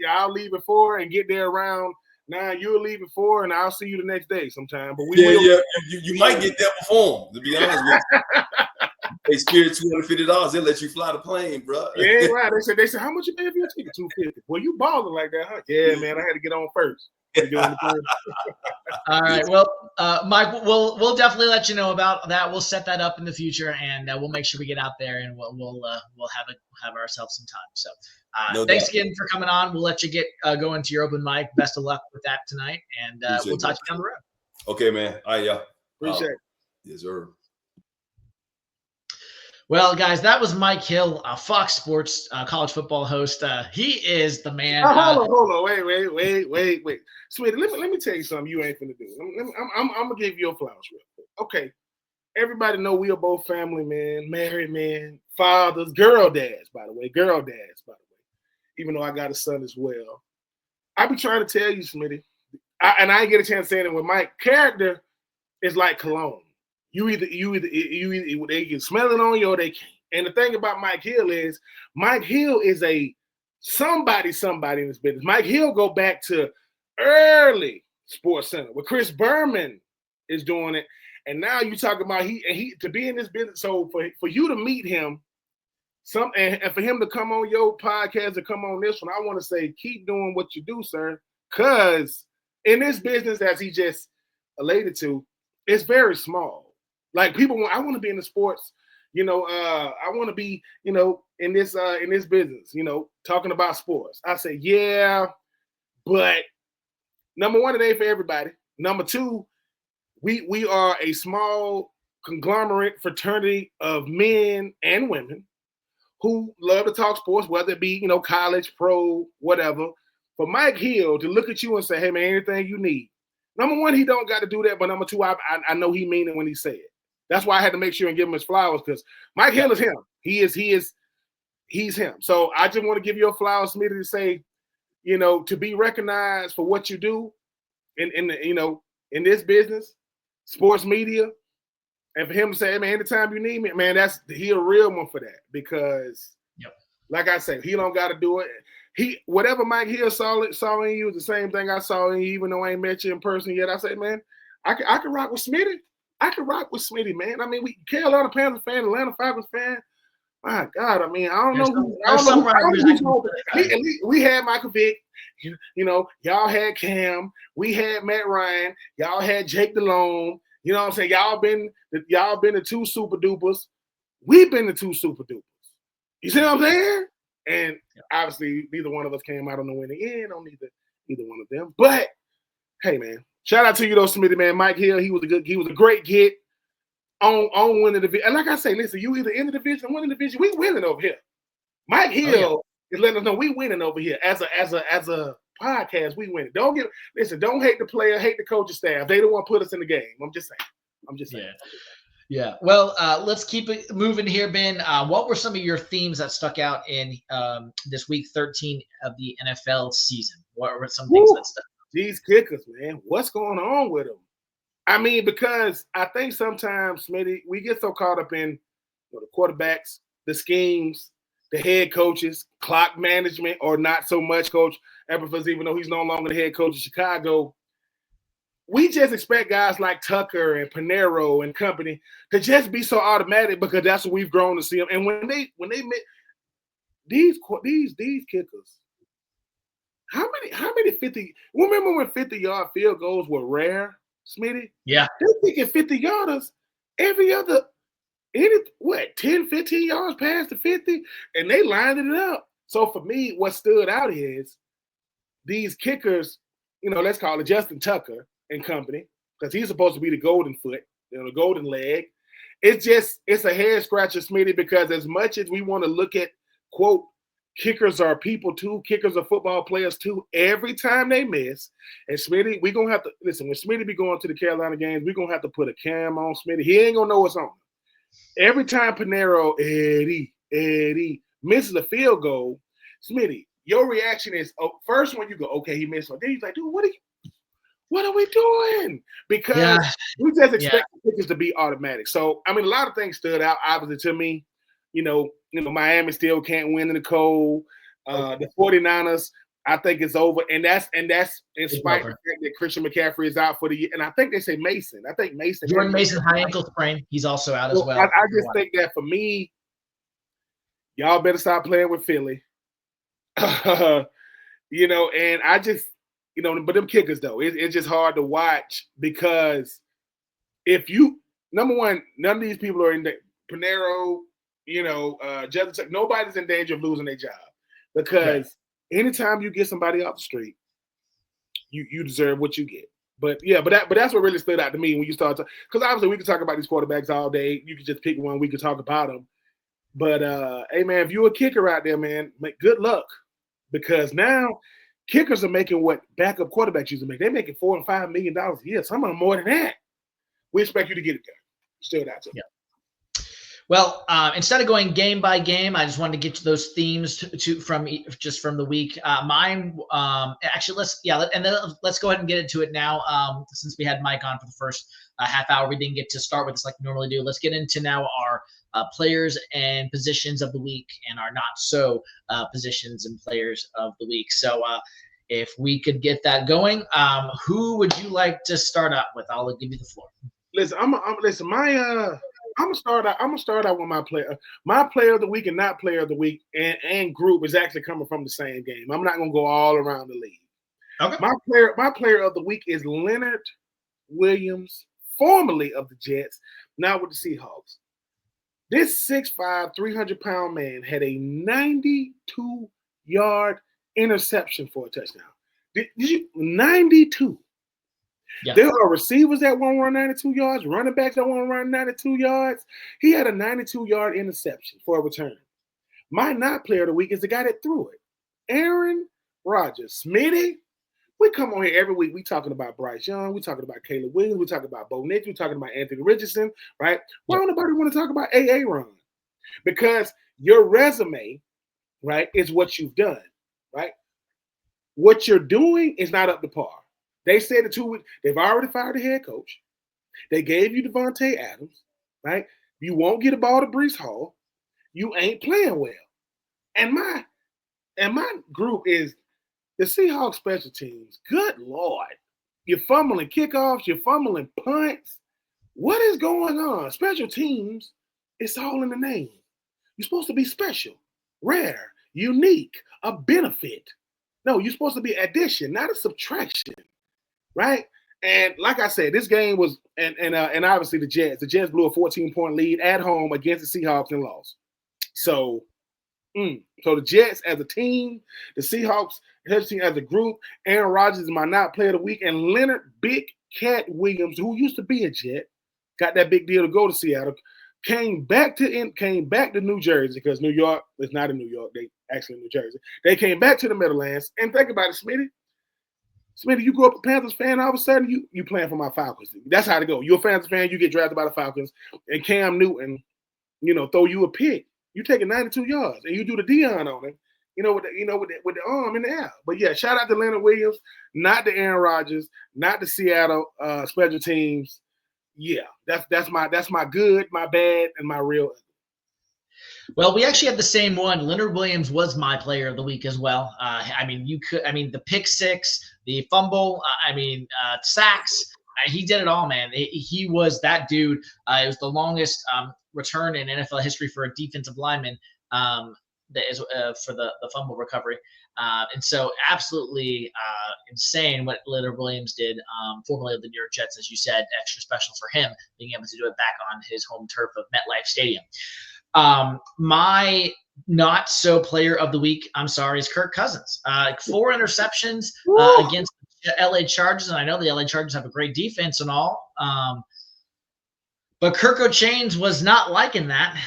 I'll leave before and get there around 9, you'll leave at 4, and I'll see you the next day sometime. But you might get there before 'em, to be honest with you. They Spirit $250. They'll let you fly the plane, bro. Yeah, right. They said, how much you pay for your ticket? $250. Well, you balling like that, huh? Yeah, man. I had to get on first. All right. Well, Mike, we'll definitely let you know about that. We'll set that up in the future, and we'll make sure we get out there, and we'll have ourselves some time. So, thanks again for coming on. We'll let you get going to your open mic. Best of luck with that tonight, and we'll talk to you down the road. Okay, man. All right, y'all. Appreciate it. Yes, sir. Well, guys, that was Mike Hill, Fox Sports college football host. He is the man. Hold on. Wait. Sweetie, let me tell you something you ain't finna do. I'm gonna give you your flowers real quick. Okay. Everybody know we are both family men, married men, fathers, girl dads, by the way. Even though I got a son as well. I be trying to tell you, Smitty, and I ain't get a chance to say it with Mike. Character is like cologne. You either they can smell it on you or they can't. And the thing about Mike Hill is a somebody in this business. Mike Hill go back to early Sports Center where Chris Berman is doing it. And now you talk about he to be in this business. So for you to meet him, and for him to come on your podcast or come on this one, I want to say keep doing what you do, sir. Because in this business, as he just alluded to, it's very small. Like people I want to be in the sports, I want to be, in this business, talking about sports. I say, yeah, but number one, it ain't for everybody. Number two, we are a small conglomerate fraternity of men and women who love to talk sports, whether it be, college, pro, whatever. For Mike Hill to look at you and say, hey man, anything you need. Number one, he don't got to do that, but number two, I know he mean it when he say it. That's why I had to make sure and give him his flowers because Mike Hill is him. He's him. So I just want to give you a flowers, Smitty, to say, to be recognized for what you do in this business, sports media, and for him to say, hey, man, anytime you need me, man, he a real one for that because, like I said, he don't got to do it. Whatever Mike Hill saw in you is the same thing I saw in you, even though I ain't met you in person yet. I say, man, I can rock with Smitty. I can rock with Smitty, man. I mean, we Carolina Panthers fan, Atlanta Falcons fan. My God, I mean, I don't know. We had Michael Vick. Y'all had Cam. We had Matt Ryan. Y'all had Jake Delhomme. You know what I'm saying? Y'all been the two super dupers. We've been the two super dupers. You see what I'm saying? And obviously, neither one of us came out on the winning end on either one of them. But hey, man. Shout out to you, though, Smitty, man. Mike Hill, he was a great get on winning the division. And like I say, listen, you either in the division or winning the division, we winning over here. Mike Hill is letting us know we winning over here. As a podcast, we winning. Don't hate the player, hate the coaching staff. They don't want to put us in the game. I'm just saying. Yeah. Well, let's keep it moving here, Ben. What were some of your themes that stuck out in this week 13 of the NFL season? What were some things that stuck out? These kickers, man, what's going on with them? I mean, because I think sometimes, Smitty, we get so caught up in the quarterbacks, the schemes, the head coaches, clock management, or not so much Coach Eberflus, even though he's no longer the head coach of Chicago. We just expect guys like Tucker and Panero and company to just be so automatic because that's what we've grown to see them. And when they met these kickers. How many 50? Remember when 50-yard field goals were rare, Smitty? Yeah. They're kicking 50-yarders every other 10, 15 yards past the 50, and they lined it up. So for me, what stood out is these kickers, let's call it Justin Tucker and company, because he's supposed to be the golden foot, the golden leg. It's a head scratcher, Smitty, because as much as we want to look at, quote, kickers are people too. Kickers are football players too. Every time they miss, and Smitty, we're going to have to, listen, when Smitty be going to the Carolina games, we're going to have to put a cam on Smitty. He ain't going to know what's on. Every time Panero, Eddie, misses a field goal, Smitty, your reaction is, first when you go, okay, he missed one. Then he's like, dude, what are we doing? Because we just expect the kickers to be automatic. So, I mean, a lot of things stood out, obviously, to me. Miami still can't win in the cold. The 49ers, I think it's over, and that's in spite of the fact that Christian McCaffrey is out for the year, and I think they say Mason. I think Mason. Jordan Mason, high ankle sprain. He's also out as well. I just think that for me, y'all better stop playing with Philly. You know, and I just, you know, but them kickers though, it's just hard to watch because if you, number one, none of these people are in the Panero, you know, Justin, nobody's in danger of losing their job because anytime you get somebody off the street, you deserve what you get. But yeah, but that's what really stood out to me when you start to, because obviously we could talk about these quarterbacks all day. You could just pick one, we could talk about them. But hey man, if you're a kicker out there, man, good luck. Because now kickers are making what backup quarterbacks used to make. They're making $4 and $5 million a year. Some of them more than that. We expect you to get it there. Still that. Yeah. Well, instead of going game by game, I just wanted to get to those themes from the week. Mine, actually, let's go ahead and get into it now. Since we had Mike on for the first half hour, we didn't get to start with this like we normally do. Let's get into now our players and positions of the week and our not so positions and players of the week. So if we could get that going, who would you like to start out with? I'll give you the floor. Listen, I'm gonna start out with my player. My player of the week and not player of the week and group is actually coming from the same game. I'm not gonna go all around the league. Okay. My player of the week is Leonard Williams, formerly of the Jets, now with the Seahawks. This 6'5", 300-pound man had a 92-yard interception for a touchdown. Did you 92? Yeah. There are receivers that won't run 92 yards, running backs that won't run 92 yards. He had a 92-yard interception for a return. My not player of the week is the guy that threw it, Aaron Rodgers. Smitty, we come on here every week. We talking about Bryce Young. We talking about Caleb Williams. We talking about Bo Nix. We talking about Anthony Richardson, right? Why don't nobody want to talk about A.A. Ron? Because your resume, right, is what you've done, right? What you're doing is not up to par. They said they've already fired the head coach. They gave you Devontae Adams, right? You won't get a ball to Breece Hall. You ain't playing well. And my group is the Seahawks special teams. Good Lord. You're fumbling kickoffs. You're fumbling punts. What is going on? Special teams, it's all in the name. You're supposed to be special, rare, unique, a benefit. No, you're supposed to be addition, not a subtraction. Right? And like I said, this game was, and obviously the Jets blew a 14-point lead at home against the Seahawks and lost. So the Jets as a team, the Seahawks as a group, Aaron Rodgers is my not player of the week, and Leonard Big Cat Williams, who used to be a Jet, got that big deal to go to Seattle, came back to New Jersey because New York is not in New York. They actually in New Jersey. They came back to the Meadowlands, and think about it, Smitty. Smitty, you grew up a Panthers fan, all of a sudden you playing for my Falcons. That's how it go. You're a Panthers fan, you get drafted by the Falcons, and Cam Newton, throw you a pick. You take it 92 yards, and you do the Dion on him, with the arm in the air. But yeah, shout out to Leonard Williams, not the Aaron Rodgers, not the Seattle special teams. Yeah, that's my good, my bad, and my real. Well, we actually had the same one. Leonard Williams was my player of the week as well. The pick six, the fumble, sacks. He did it all, man. He was that dude. It was the longest return in NFL history for a defensive lineman that is for the fumble recovery. And so absolutely insane what Leonard Williams did, formerly of the New York Jets, as you said, extra special for him, being able to do it back on his home turf of MetLife Stadium. My not so player of the week, I'm sorry, is Kirk Cousins. 4 interceptions against the LA Chargers, and I know the LA Chargers have a great defense and all. But Kirk O'Chains was not liking that.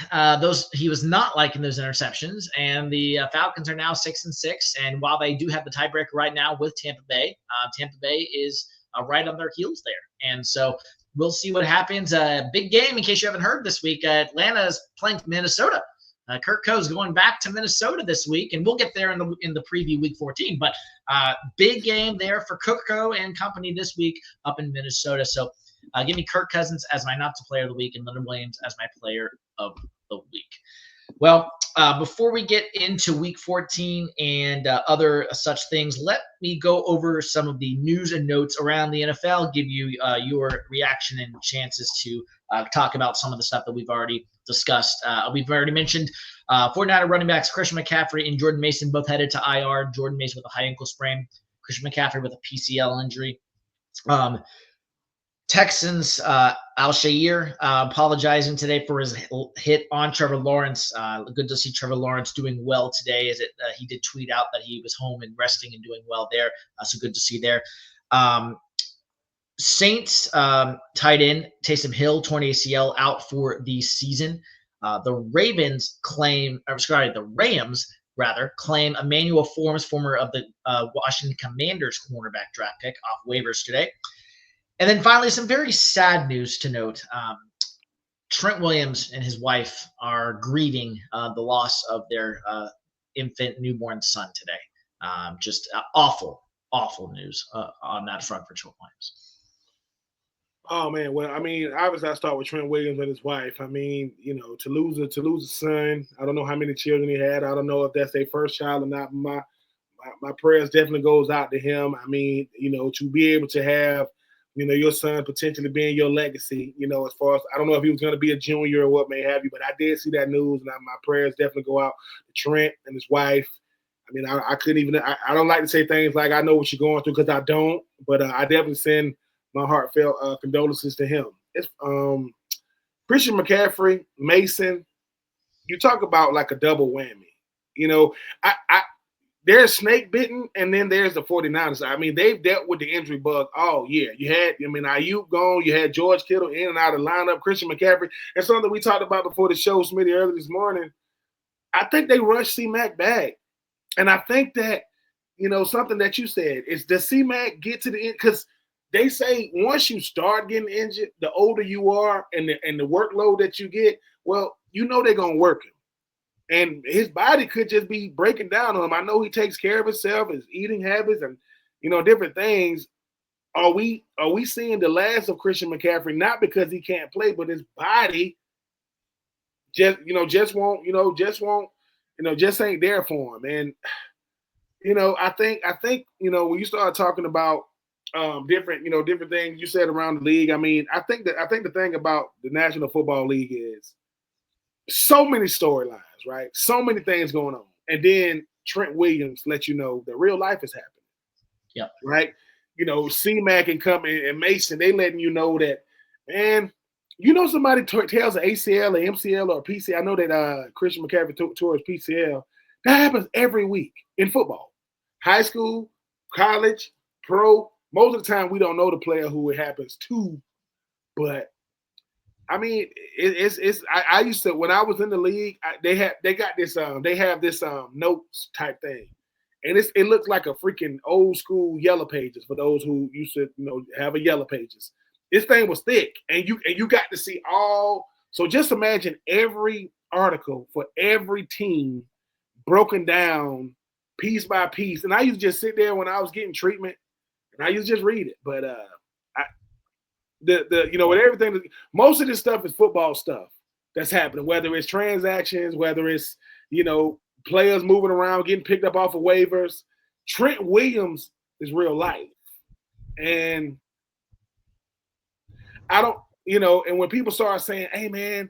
He was not liking those interceptions, and the Falcons are now 6-6. And while they do have the tiebreaker right now with Tampa Bay is right on their heels there, and so we'll see what happens. Big game, in case you haven't heard this week. Atlanta is playing Minnesota. Kirk Coe's going back to Minnesota this week, and we'll get there in the preview week 14. But big game there for Kirk Coe and company this week up in Minnesota. So give me Kirk Cousins as my not to player of the week and Leonard Williams as my player of the week. Well, before we get into week 14 and other such things, let me go over some of the news and notes around the NFL, give you your reaction and chances to talk about some of the stuff that we've already discussed. We've already mentioned 49er running backs Christian McCaffrey and Jordan Mason both headed to IR. Jordan Mason with a high ankle sprain, Christian McCaffrey with a PCL injury. Texans, Al-Shaair apologizing today for his hit on Trevor Lawrence. Good to see Trevor Lawrence doing well today. As he did tweet out that he was home and resting and doing well there. So good to see there. Saints tight end Taysom Hill, torn ACL, out for the season. The Rams claim Emmanuel Forbes, former of the Washington Commanders cornerback draft pick, off waivers today. And then finally, some very sad news to note. Trent Williams and his wife are grieving the loss of their infant newborn son today. Just awful news on that front for Trent Williams. Oh man, well, I mean, obviously I start with Trent Williams and his wife. I mean, to lose a son. I don't know how many children he had. I don't know if that's their first child or not. My prayers definitely goes out to him. I mean, to be able to have your son potentially being your legacy, as far as, I don't know if he was going to be a junior or what may have you, but I did see that news, and my prayers definitely go out to Trent and his wife. I mean, I couldn't even, I don't like to say things like I know what you're going through, because I don't, but I definitely send my heartfelt condolences to him. It's Christian McCaffrey, Mason, you talk about like a double whammy. There's snake bitten, and then there's the 49ers. I mean, they've dealt with the injury bug all year. You had, Ayuk gone. You had George Kittle in and out of the lineup. Christian McCaffrey. And something we talked about before the show, Smitty, early this morning. I think they rushed C-Mac back. And I think that, something that you said is, does C-Mac get to the end? Because they say once you start getting injured, the older you are and the workload that you get, well, they're going to work him. And his body could just be breaking down on him. I know he takes care of himself, his eating habits, and different things. Are we seeing the last of Christian McCaffrey? Not because he can't play, but his body just ain't there for him. And I think when you start talking about different things you said around the league, I mean, I think the thing about the National Football League is so many storylines, right? So many things going on. And then Trent Williams lets you know that real life is happening. Yeah. Right? C-Mac and and Mason, they letting you know that, man, somebody tells an ACL, an MCL, or a PCL. I know that Christian McCaffrey tore his PCL. That happens every week in football. High school, college, pro. Most of the time we don't know the player who it happens to, but I mean, I used to, when I was in the league, they have this notes type thing, and it looks like a freaking old school Yellow Pages for those who used to have a Yellow Pages. This thing was thick, and you got to see all. So just imagine every article for every team broken down piece by piece, and I used to just sit there when I was getting treatment, and I used to just read it, but with everything, most of this stuff is football stuff that's happening, whether it's transactions, whether it's players moving around, getting picked up off of waivers. Trent Williams is real life. And I don't, and when people start saying, hey man,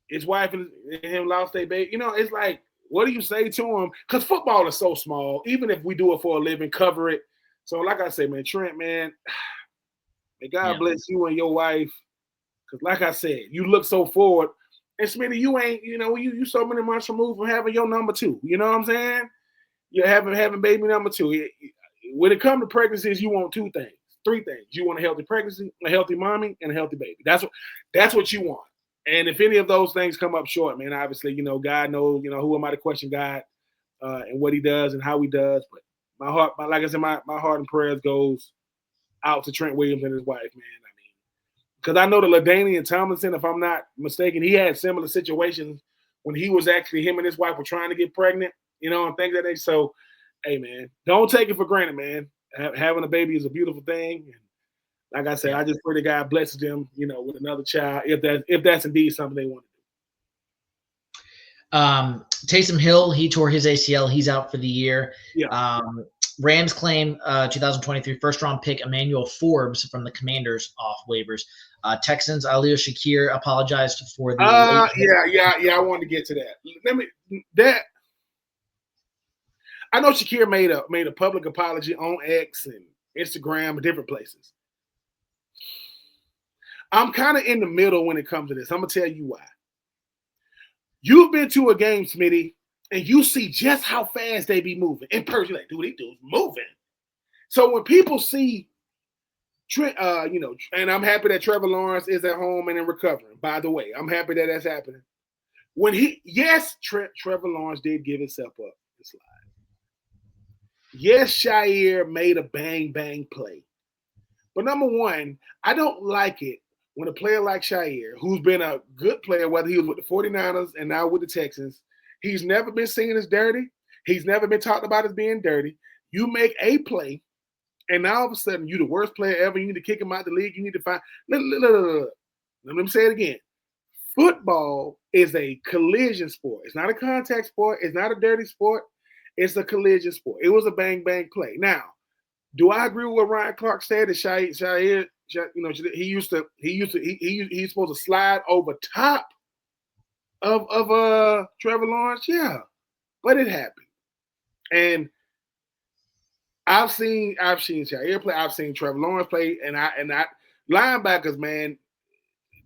his wife and him lost their baby, it's like, what do you say to him? Because football is so small, even if we do it for a living, cover it. So like I say, man, Trent, man, may God bless you and your wife. Because like I said, you look so forward. And Smitty, you ain't, you so many months removed from having your number two. You know what I'm saying? You're having baby number two. When it comes to pregnancies, you want three things. You want a healthy pregnancy, a healthy mommy, and a healthy baby. That's what you want. And if any of those things come up short, man, obviously, God knows, who am I to question God and what he does and how he does. But my heart, like I said, my heart and prayers goes out to Trent Williams and his wife, man. I mean, because I know that LaDainian Tomlinson, if I'm not mistaken, he had similar situations when he was actually, him and his wife were trying to get pregnant, and things like that. So, hey, man, don't take it for granted, man. Having a baby is a beautiful thing. And like I said, I just pray that God blesses them, with another child, if that's indeed something they want to do. Taysom Hill, he tore his ACL. He's out for the year. Yeah. Rams claim 2023 first-round pick Emmanuel Forbes from the Commanders off waivers. Texans, Alio Shakir apologized for the late. Yeah. I wanted to get to that. I know Shakir made a public apology on X and Instagram and different places. I'm kind of in the middle when it comes to this. I'm gonna tell you why. You've been to a game, Smitty, and you see just how fast they be moving. In person, like, dude, they do moving. So when people see and I'm happy that Trevor Lawrence is at home and in recovering. By the way, I'm happy that that's happening. Trevor Lawrence did give himself up this live. Yes, Shire made a bang play. But number one, I don't like it when a player like Shire, who's been a good player, whether he was with the 49ers and now with the Texans, he's never been seen as dirty. He's never been talked about as being dirty. You make a play, and now all of a sudden you're the worst player ever. You need to kick him out of the league. You need to find. Let me say it again. Football is a collision sport. It's not a contact sport. It's not a dirty sport. It's a collision sport. It was a bang play. Now, do I agree with what Ryan Clark said? That Shire, he's supposed to slide over top of Trevor Lawrence. Yeah, but it happened, and I've seen Shire play. I've seen Trevor Lawrence play, and I linebackers, man,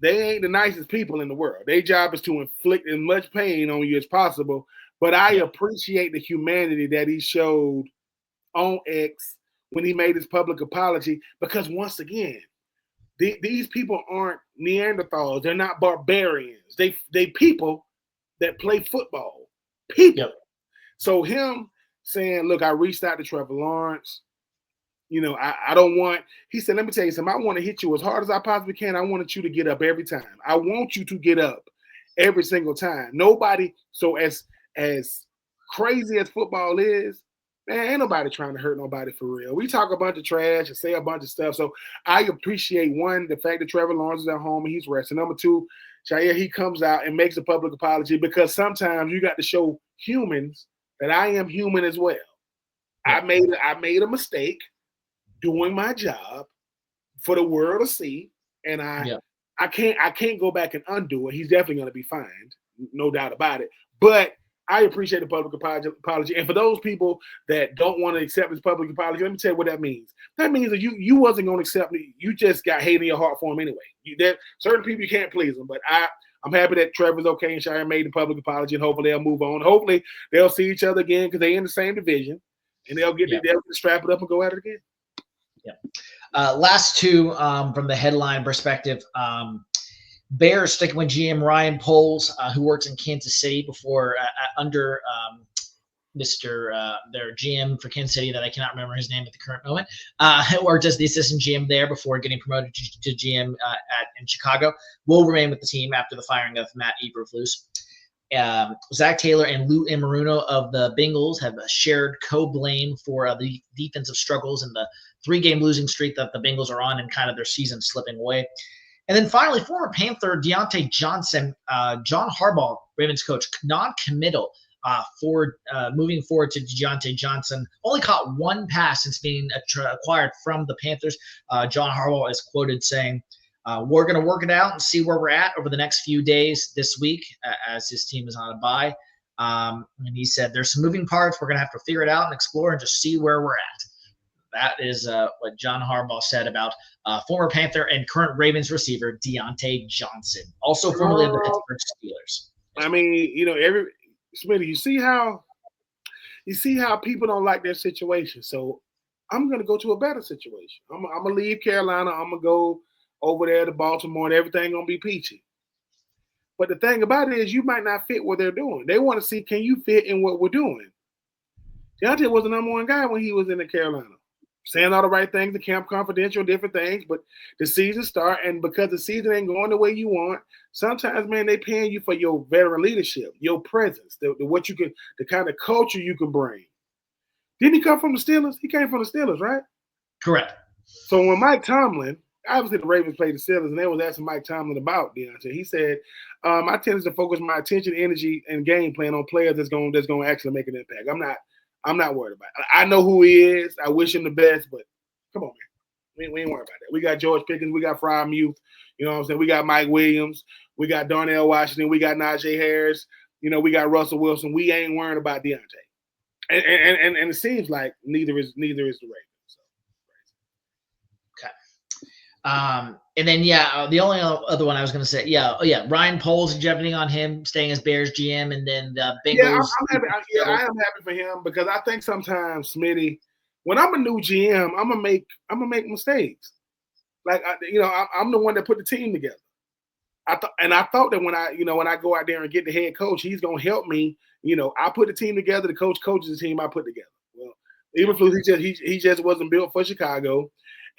they ain't the nicest people in the world. Their job is to inflict as much pain on you as possible. But I appreciate the humanity that he showed on X when he made his public apology, because once again, these people aren't Neanderthals. They're not barbarians. They people that play football. People. Yep. So him saying, look, I reached out to Trevor Lawrence. I don't want, he said, let me tell you something. I want to hit you as hard as I possibly can. I wanted you to get up every time. I want you to get up every single time. Nobody, so as crazy as football is, man, ain't nobody trying to hurt nobody for real. We talk a bunch of trash and say a bunch of stuff. So I appreciate, one, the fact that Trevor Lawrence is at home and he's resting. Number two, Shire, he comes out and makes a public apology, because sometimes you got to show humans that I am human as well. I made a mistake doing my job for the world to see, and I can't go back and undo it. He's definitely going to be fined, no doubt about it. But I appreciate the public apology. And for those people that don't want to accept his public apology, let me tell you what that means. That means that you wasn't going to accept me. You just got hate in your heart for him anyway. Certain people you can't please them. But I'm happy that Trevor's okay and Shire made the public apology, and hopefully they'll move on. Hopefully they'll see each other again, because they're in the same division, and they'll strap it up and go at it again. Yeah. Last two from the headline perspective. Bears sticking with GM Ryan Poles, who works in Kansas City before under their GM for Kansas City that I cannot remember his name at the current moment, worked as the assistant GM there before getting promoted to GM in Chicago. Will remain with the team after the firing of Matt Eberflus. Zach Taylor and Lou Anarumo of the Bengals have shared co-blame for the defensive struggles and the 3-game losing streak that the Bengals are on, and kind of their season slipping away. And then finally, former Panther Deontay Johnson, John Harbaugh, Ravens coach, non-committal for moving forward to Deontay Johnson. Only caught one pass since being acquired from the Panthers. John Harbaugh is quoted saying, we're going to work it out and see where we're at over the next few days this week as his team is on a bye. And he said, there's some moving parts. We're going to have to figure it out and explore and just see where we're at. That is what John Harbaugh said about former Panther and current Ravens receiver Deontay Johnson, also formerly of the Pittsburgh Steelers. I mean, Smitty, you see how people don't like their situation. So I'm going to go to a better situation. I'm going to leave Carolina. I'm going to go over there to Baltimore, and everything going to be peachy. But the thing about it is, you might not fit what they're doing. They want to see, can you fit in what we're doing? Deontay was the number one guy when he was in the Carolina, saying all the right things, the camp confidential, different things, but the season start, and because the season ain't going the way you want, sometimes, man, they paying you for your veteran leadership, your presence, what you can, the kind of culture you can bring. Didn't he come from the Steelers? He came from the Steelers, right? Correct. So when Mike Tomlin, obviously the Ravens played the Steelers, and they was asking Mike Tomlin about Deontay. He said, "I tend to focus my attention, energy, and game plan on players that's going to actually make an impact. I'm not worried about it. I know who he is. I wish him the best, but come on, man, we ain't worried about that. We got George Pickens, we got Fry Muth, you know what I'm saying? We got Mike Williams, we got Darnell Washington, we got Najee Harris, you know, we got Russell Wilson. We ain't worried about Deontay, and it seems like neither is the Ravens." So. And then the only other one I was going to say, Ryan Poles, did you have anything on him staying as Bears GM, and then the Bengals? I'm happy. I am happy for him because I think sometimes, Smitty, when I'm a new GM, I'm gonna make mistakes. Like I'm the one that put the team together. I thought that when I go out there and get the head coach, he's gonna help me. I put the team together. The coach coaches the team I put together. Well, Eberflus, he just wasn't built for Chicago.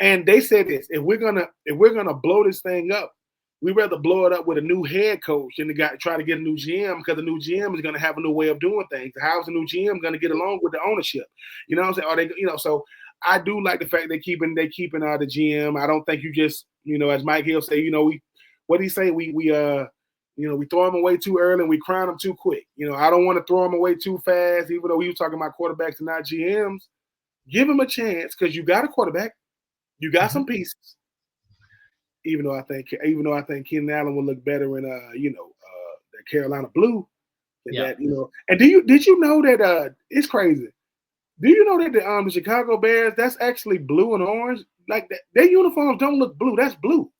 And they said this: if we're gonna blow this thing up, we'd rather blow it up with a new head coach than try to get a new GM, because the new GM is gonna have a new way of doing things. How's the new GM gonna get along with the ownership? You know what I'm saying? Are they, so I do like the fact they're keeping the GM. I don't think you just, as Mike Hill say, what did he say? We throw him away too early and we crown him too quick. I don't want to throw him away too fast, even though he was talking about quarterbacks and not GMs. Give him a chance, because you got a quarterback. You got some pieces. Even though I think Keenan Allen will look better in the Carolina blue. And did you know that it's crazy? Do you know that the Chicago Bears, that's actually blue and orange? Like that, their uniforms don't look blue. That's blue.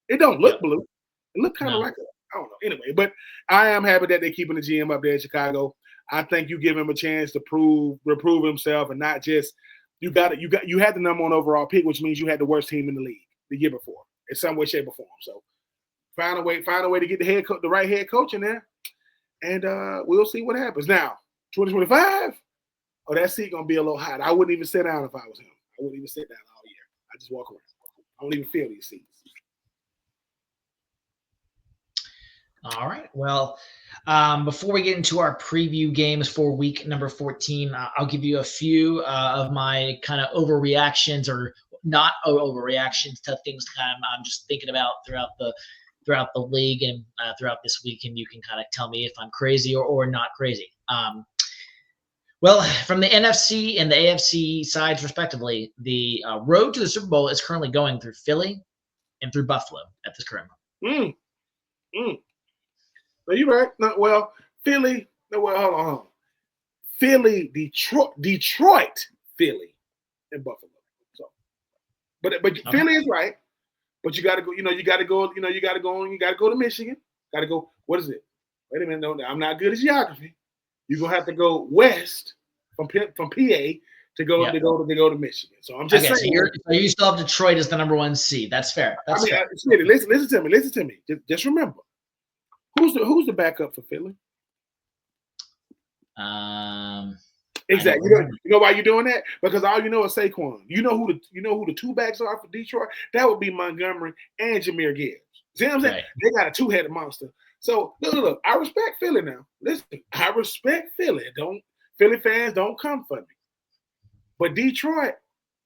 It don't look blue. It look kind of like I don't know. Anyway, but I am happy that they're keeping the GM up there in Chicago. I think you give him a chance to reprove himself, and not just you had the number one overall pick, which means you had the worst team in the league the year before, in some way, shape, or form. So find a way to get the right head coach in there, and we'll see what happens. Now, 2025, that seat gonna be a little hot. I wouldn't even sit down if I was him. I wouldn't even sit down all year. I just walk around. I don't even feel these seats. All right. Well, before we get into our preview games for week number 14, I'll give you a few of my kind of overreactions, or not overreactions, to things I'm just thinking about throughout the league and throughout this week, and you can kind of tell me if I'm crazy or not crazy. Well, from the NFC and the AFC sides, respectively, the road to the Super Bowl is currently going through Philly and through Buffalo at this current moment. No, you're right. No, well, Philly. No, well, hold on. Philly, Detroit, Philly, and Buffalo. So, but okay. Philly is right. But you got to go. You got to go. You got to go to Michigan. Got to go. What is it? Wait a minute. No, I'm not good at geography. You're gonna have to go west from PA to go to Michigan. So I'm just saying. So you still have Detroit as the number one seed. That's fair. Fair. Listen to me. Just remember, who's the backup for Philly? Exactly. You know why you're doing that? Because all you know is Saquon. You know who the two backs are for Detroit? That would be Montgomery and Jahmyr Gibbs. See what I'm saying? Right. They got a two-headed monster. So look, I respect Philly now. Listen, I respect Philly. Philly fans don't come for me. But Detroit,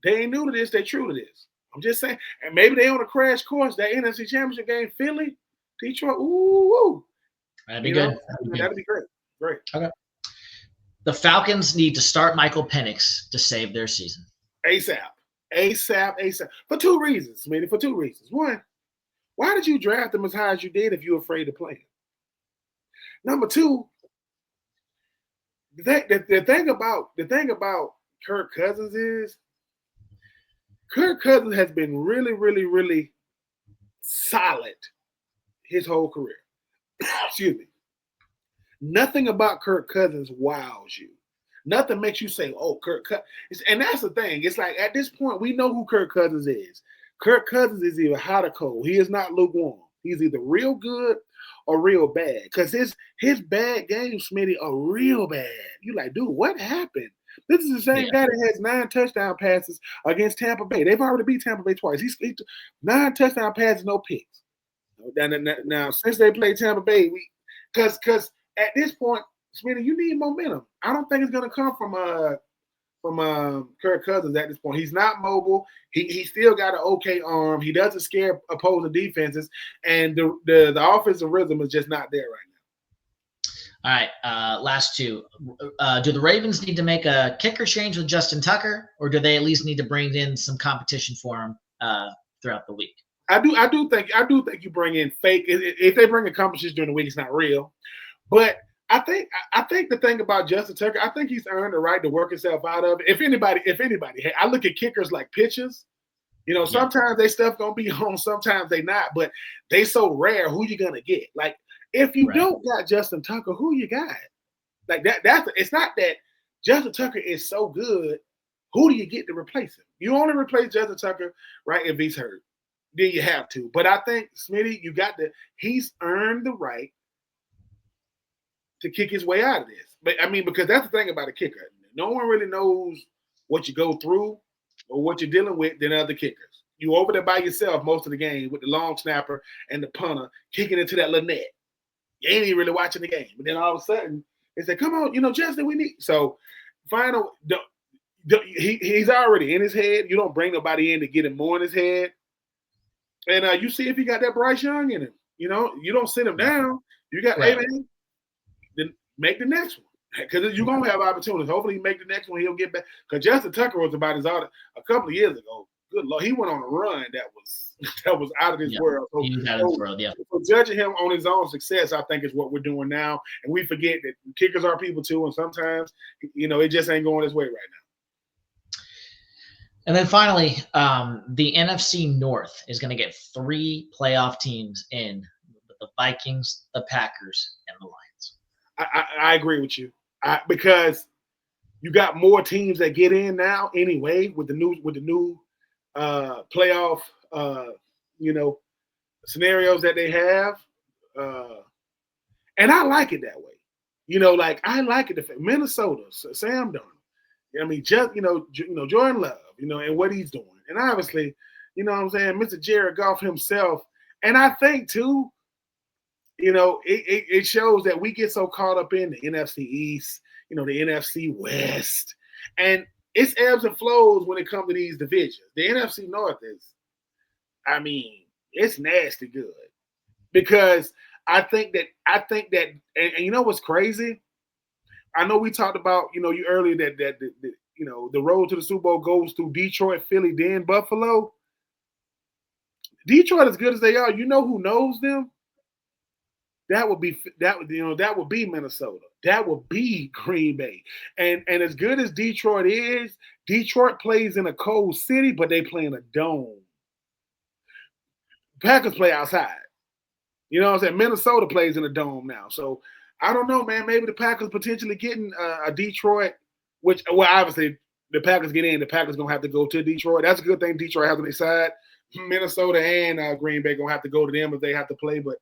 they ain't new to this, they true to this. I'm just saying, and maybe they on a crash course, that NFC Championship game, Philly, Detroit, ooh. That'd be good. That'd be great. Great. Okay. The Falcons need to start Michael Penix to save their season. ASAP. For two reasons, Smitty. For two reasons. One, why did you draft him as high as you did if you're afraid to play him? Number two, the thing about Kirk Cousins is Kirk Cousins has been really, really, really solid his whole career. Excuse me. Nothing about Kirk Cousins wows you. Nothing makes you say, "Oh, Kirk Cousins." And that's the thing. It's like at this point, we know who Kirk Cousins is. Kirk Cousins is either hot or cold. He is not lukewarm. He's either real good or real bad. Because his bad games, Smitty, are real bad. You're like, dude, what happened? This is the same guy that has 9 touchdown passes against Tampa Bay. They've already beat Tampa Bay twice. He's 9 touchdown passes, no picks. Now, since they played Tampa Bay, because at this point, Smitty, you need momentum. I don't think it's going to come from Kirk Cousins at this point. He's not mobile. He still got an okay arm. He doesn't scare opposing defenses, and the offensive rhythm is just not there right now. All right, last two. Do the Ravens need to make a kicker change with Justin Tucker, or do they at least need to bring in some competition for him throughout the week? I do think you bring in fake. If they bring a competition during the week, it's not real. But I think the thing about Justin Tucker, I think he's earned the right to work himself out of it. If anybody, hey, I look at kickers like pitchers. Sometimes they stuff gonna be on, sometimes they not, but they so rare. Who you gonna get? Like if you don't got Justin Tucker, who you got? Like it's not that Justin Tucker is so good. Who do you get to replace him? You only replace Justin Tucker, right, if he's hurt. Then you have to. But I think Smitty, he's earned the right to kick his way out of this. But I mean, because that's the thing about a kicker. No one really knows what you go through or what you're dealing with than other kickers. You over there by yourself most of the game with the long snapper and the punter kicking into that little net. You ain't even really watching the game. But then all of a sudden, they say, come on, Justin, we need. So, he's already in his head. You don't bring nobody in to get him more in his head. And you see if he got that Bryce Young in him. You don't sit him down. You got, hey, man, then make the next one. Because you're going to have opportunities. Hopefully he make the next one. He'll get back. Because Justin Tucker was about his odd a couple of years ago. Good Lord. He went on a run that was out of this world. So, he was out of this world, yeah. So judging him on his own success, I think is what we're doing now. And we forget that kickers are people too. And sometimes, it just ain't going his way right now. And then finally, the NFC North is going to get 3 playoff teams in: the Vikings, the Packers, and the Lions. I agree with you because you got more teams that get in now anyway with the new playoff scenarios that they have, and I like it that way. Like I like it. Minnesota, Sam Darnold. I mean, just Jordan Love. And what he's doing. And obviously, what I'm saying, Mr. Jared Goff himself. And I think, too, it shows that we get so caught up in the NFC East, the NFC West. And it's ebbs and flows when it comes to these divisions. The NFC North it's nasty good. Because I think that, and you know what's crazy? I know we talked about, you earlier that the road to the Super Bowl goes through Detroit, Philly, then Buffalo. Detroit, as good as they are, you know who knows them? That would be Minnesota. That would be Green Bay. And as good as Detroit is, Detroit plays in a cold city, but they play in a dome. Packers play outside. You know what I'm saying? Minnesota plays in a dome now. So I don't know, man. Maybe the Packers potentially getting a Detroit. Which, obviously, the Packers get in. The Packers going to have to go to Detroit. That's a good thing Detroit has on their side. Minnesota and Green Bay going to have to go to them if they have to play. But,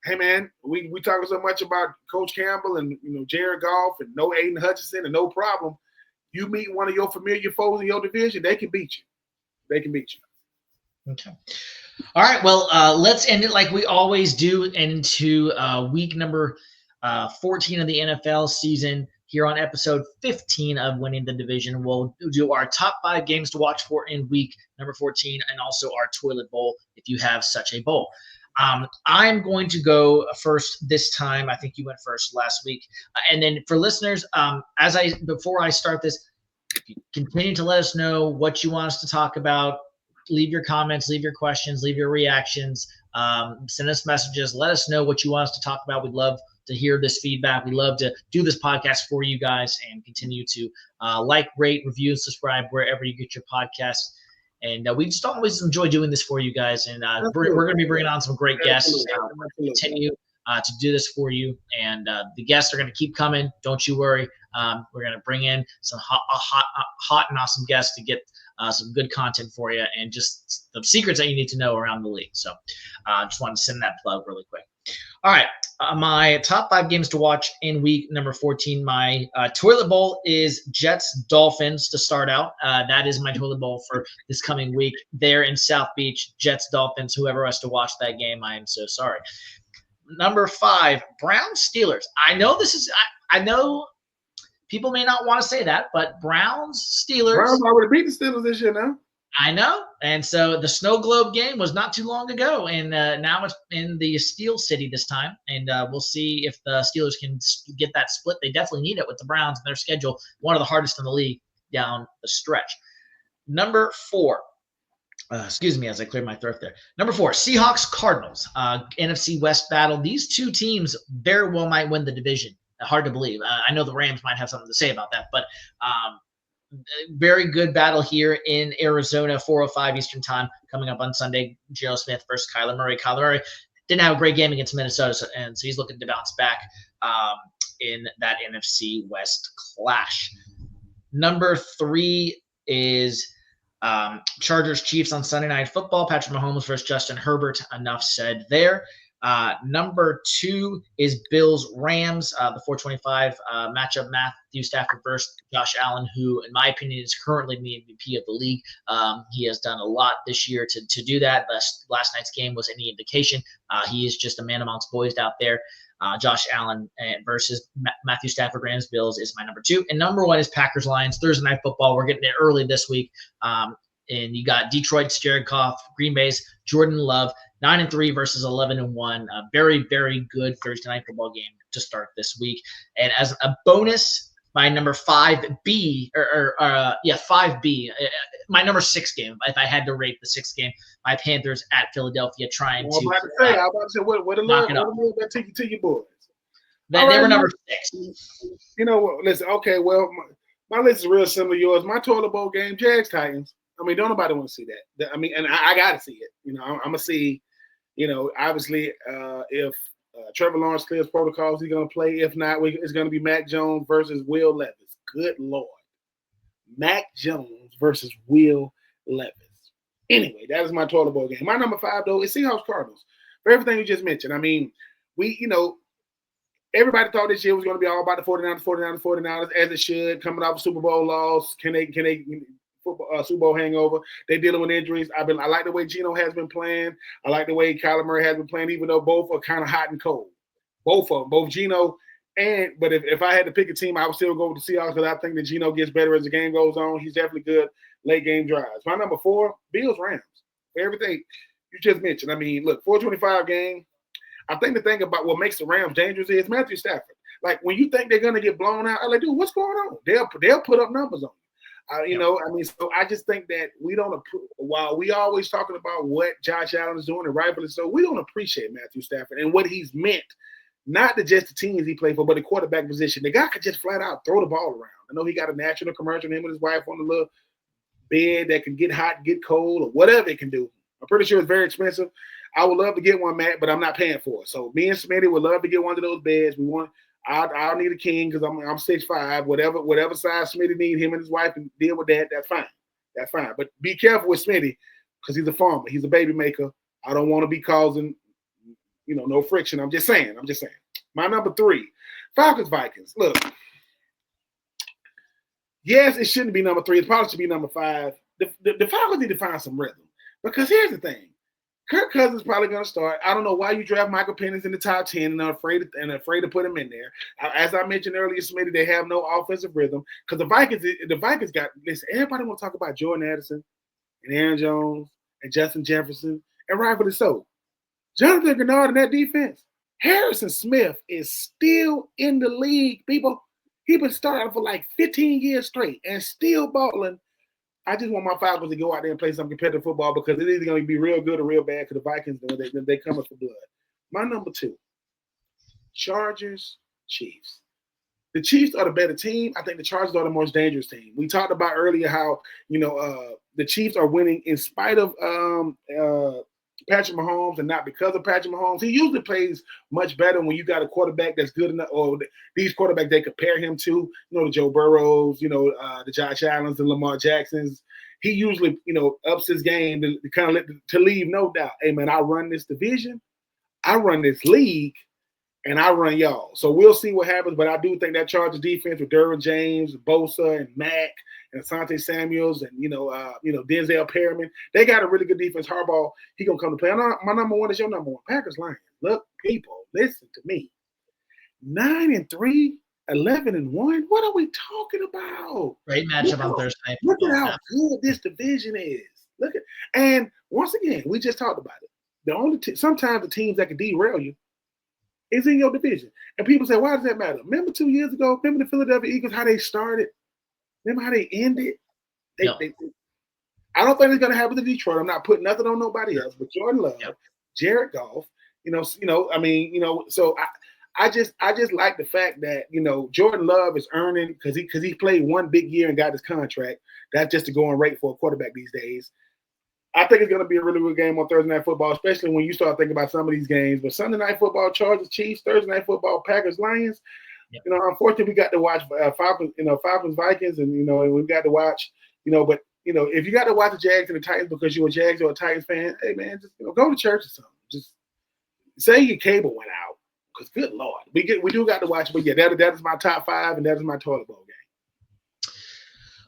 hey, man, we talking so much about Coach Campbell and, Jared Goff and no Aiden Hutchinson and no problem. You meet one of your familiar foes in your division, they can beat you. Okay. All right, well, let's end it like we always do into week number 14 of the NFL season. Here on episode 15 of Winning the Division, we'll do our top 5 games to watch for in week number 14 and also our toilet bowl if you have such a bowl. I'm going to go first this time. I think you went first last week. And then for listeners, before I start this, continue to let us know what you want us to talk about. Leave your comments, leave your questions, leave your reactions, send us messages. Let us know what you want us to talk about. We'd love to hear this feedback. We love to do this podcast for you guys and continue to like, rate, review, and subscribe wherever you get your podcasts. And we just always enjoy doing this for you guys. And we're going to be bringing on some great guests. Continue to do this for you. And the guests are going to keep coming. Don't you worry. We're going to bring in some hot and awesome guests to get some good content for you and just the secrets that you need to know around the league. So just wanted to send that plug really quick. All right. My top 5 games to watch in week number 14. My toilet bowl is Jets-Dolphins to start out. That is my toilet bowl for this coming week. There in South Beach, Jets-Dolphins. Whoever has to watch that game, I am so sorry. Number 5, Browns-Steelers. I know People may not want to say that, but Browns, Steelers. Browns already beat the Steelers this year now. I know. And so the Snow Globe game was not too long ago, and now it's in the Steel City this time. And we'll see if the Steelers can get that split. They definitely need it with the Browns and their schedule, one of the hardest in the league down the stretch. Number 4. Excuse me as I cleared my throat there. Number 4, Seahawks Cardinals, NFC West battle. These two teams very well might win the division. Hard to believe. I know the Rams might have something to say about that, but very good battle here in Arizona, 4:05 Eastern time, coming up on Sunday. Geno Smith versus Kyler Murray. Kyler Murray didn't have a great game against Minnesota, and so he's looking to bounce back in that NFC West clash. Number 3 is Chargers Chiefs on Sunday Night Football. Patrick Mahomes versus Justin Herbert. Enough said there. Number 2 is Bills Rams, the 425 matchup. Matthew Stafford versus Josh Allen, who, in my opinion, is currently the MVP of the league. He has done a lot this year to do that. Last night's game was any indication. He is just a man amongst boys out there. Josh Allen versus Matthew Stafford, Rams Bills is my number 2. And number 1 is Packers Lions, Thursday Night Football. We're getting it early this week. And you got Detroit's Jared Goff, Green Bay's Jordan Love, 9-3 versus 11-1. A very, very good Thursday Night Football game to start this week. And as a bonus, my number 5B, 5B, my number 6 game, if I had to rate the 6th game, my Panthers at Philadelphia trying to. I was about to say, what a little that take you to your boys. They were number 6. You know what? Listen, okay, well, my list is real similar to yours. My toilet bowl game, Jags Titans. I mean, don't nobody want to see that. I mean, and I got to see it. You know, I'm going to see, you know, obviously if Trevor Lawrence clears protocols, he's going to play. If not, it's going to be Mac Jones versus Will Levis. Good Lord. Mac Jones versus Will Levis. Anyway, that is my toilet bowl game. My number 5, though, is Seahawks Cardinals. For everything you just mentioned. I mean, everybody thought this year was going to be all about the 49ers, as it should, coming off a Super Bowl loss. Can they Super Bowl hangover? They're dealing with injuries. I like the way Geno has been playing. I like the way Kyler Murray has been playing, even though both are kind of hot and cold. Both of them, both Geno but if I had to pick a team, I would still go with the Seahawks because I think that Geno gets better as the game goes on. He's definitely good late game drives. My number 4, Bills Rams. Everything you just mentioned. I mean, look, 425 game. I think the thing about what makes the Rams dangerous is Matthew Stafford. Like when you think they're gonna get blown out, I'm like, dude, what's going on? They'll put up numbers on you. So I just think that we don't while we always talking about what Josh Allen is doing, and rightfully so, we don't appreciate Matthew Stafford and what he's meant, not to just the teams he played for, but the quarterback position. The guy could just flat out throw the ball around. I know he got a national commercial, him and his wife on the little bed that can get hot, get cold, or whatever it can do. I'm pretty sure it's very expensive. I would love to get one, Matt, but I'm not paying for it. So me and Smitty would love to get one of those beds. I'll need a king because I'm 6'5". Whatever size Smitty need, him and his wife can deal with that. That's fine. That's fine. But be careful with Smitty because he's a farmer. He's a baby maker. I don't want to be causing, no friction. I'm just saying. My number 3, Falcons Vikings. Look, yes, it shouldn't be number 3. It probably should be number 5. The Falcons need to find some rhythm because here's the thing. Kirk Cousins is probably going to start. I don't know why you draft Michael Penix in the top 10 and are afraid to put him in there. As I mentioned earlier, Smitty, they have no offensive rhythm because the Vikings got listen. Everybody want to talk about Jordan Addison and Aaron Jones and Justin Jefferson, and rightfully so. Jonathan Gennard in that defense. Harrison Smith is still in the league, people. He's been starting for like 15 years straight and still balling. I just want my Falcons to go out there and play some competitive football because it is going to be real good or real bad because the Vikings, they coming for blood. My number 2, Chargers, Chiefs. The Chiefs are the better team. I think the Chargers are the most dangerous team. We talked about earlier how, the Chiefs are winning in spite of Patrick Mahomes and not because of Patrick Mahomes. He usually plays much better when you got a quarterback that's good enough, or these quarterbacks they compare him to, the Joe Burrows, the Josh Allens and Lamar Jacksons. He usually, ups his game to kind of to leave no doubt. Hey, man, I run this division, I run this league, and I run y'all. So we'll see what happens, but I do think that Chargers defense with Derwin James, Bosa, and Mack, and Asante Samuels, and Denzel Perryman, they got a really good defense. Harbaugh, he gonna come to play. My number 1 is your number 1, Packers Lions. Look, people, listen to me. 9-3 11-1. What are we talking about? Great matchup on Thursday Night Look at Football. how good this division is. Look at, and once again, we just talked about it. The only sometimes the teams that can derail you is in your division. And people say, why does that matter? Remember 2 years ago, remember the Philadelphia Eagles, how they started? Remember how they ended? I don't think it's going to happen to Detroit. I'm not putting nothing on nobody else, but Jordan Love, Jared Goff, so I just like the fact that, Jordan Love is earning because he played one big year and got his contract. That's just the going rate for a quarterback these days. I think it's going to be a really good game on Thursday Night Football, especially when you start thinking about some of these games. But Sunday Night Football, Chargers, Chiefs, Thursday Night Football, Packers, Lions. Unfortunately, we got to watch Falcons, Vikings, and we got to watch, but if you got to watch the Jags and the Titans because you're a Jags or a Titans fan, hey man, just go to church or something. Just say your cable went out, because good Lord, we do got to watch. But yeah, that is my top 5, and that is my toilet bowl game.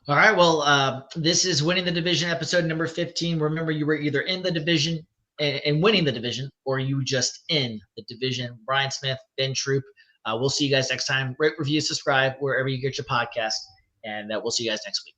All right. Well, this is Winning the Division episode number 15. Remember, you were either in the division and winning the division, or you just in the division. Brian Smith, Ben Troupe. We'll see you guys next time. Rate, review, subscribe wherever you get your podcast, and we'll see you guys next week.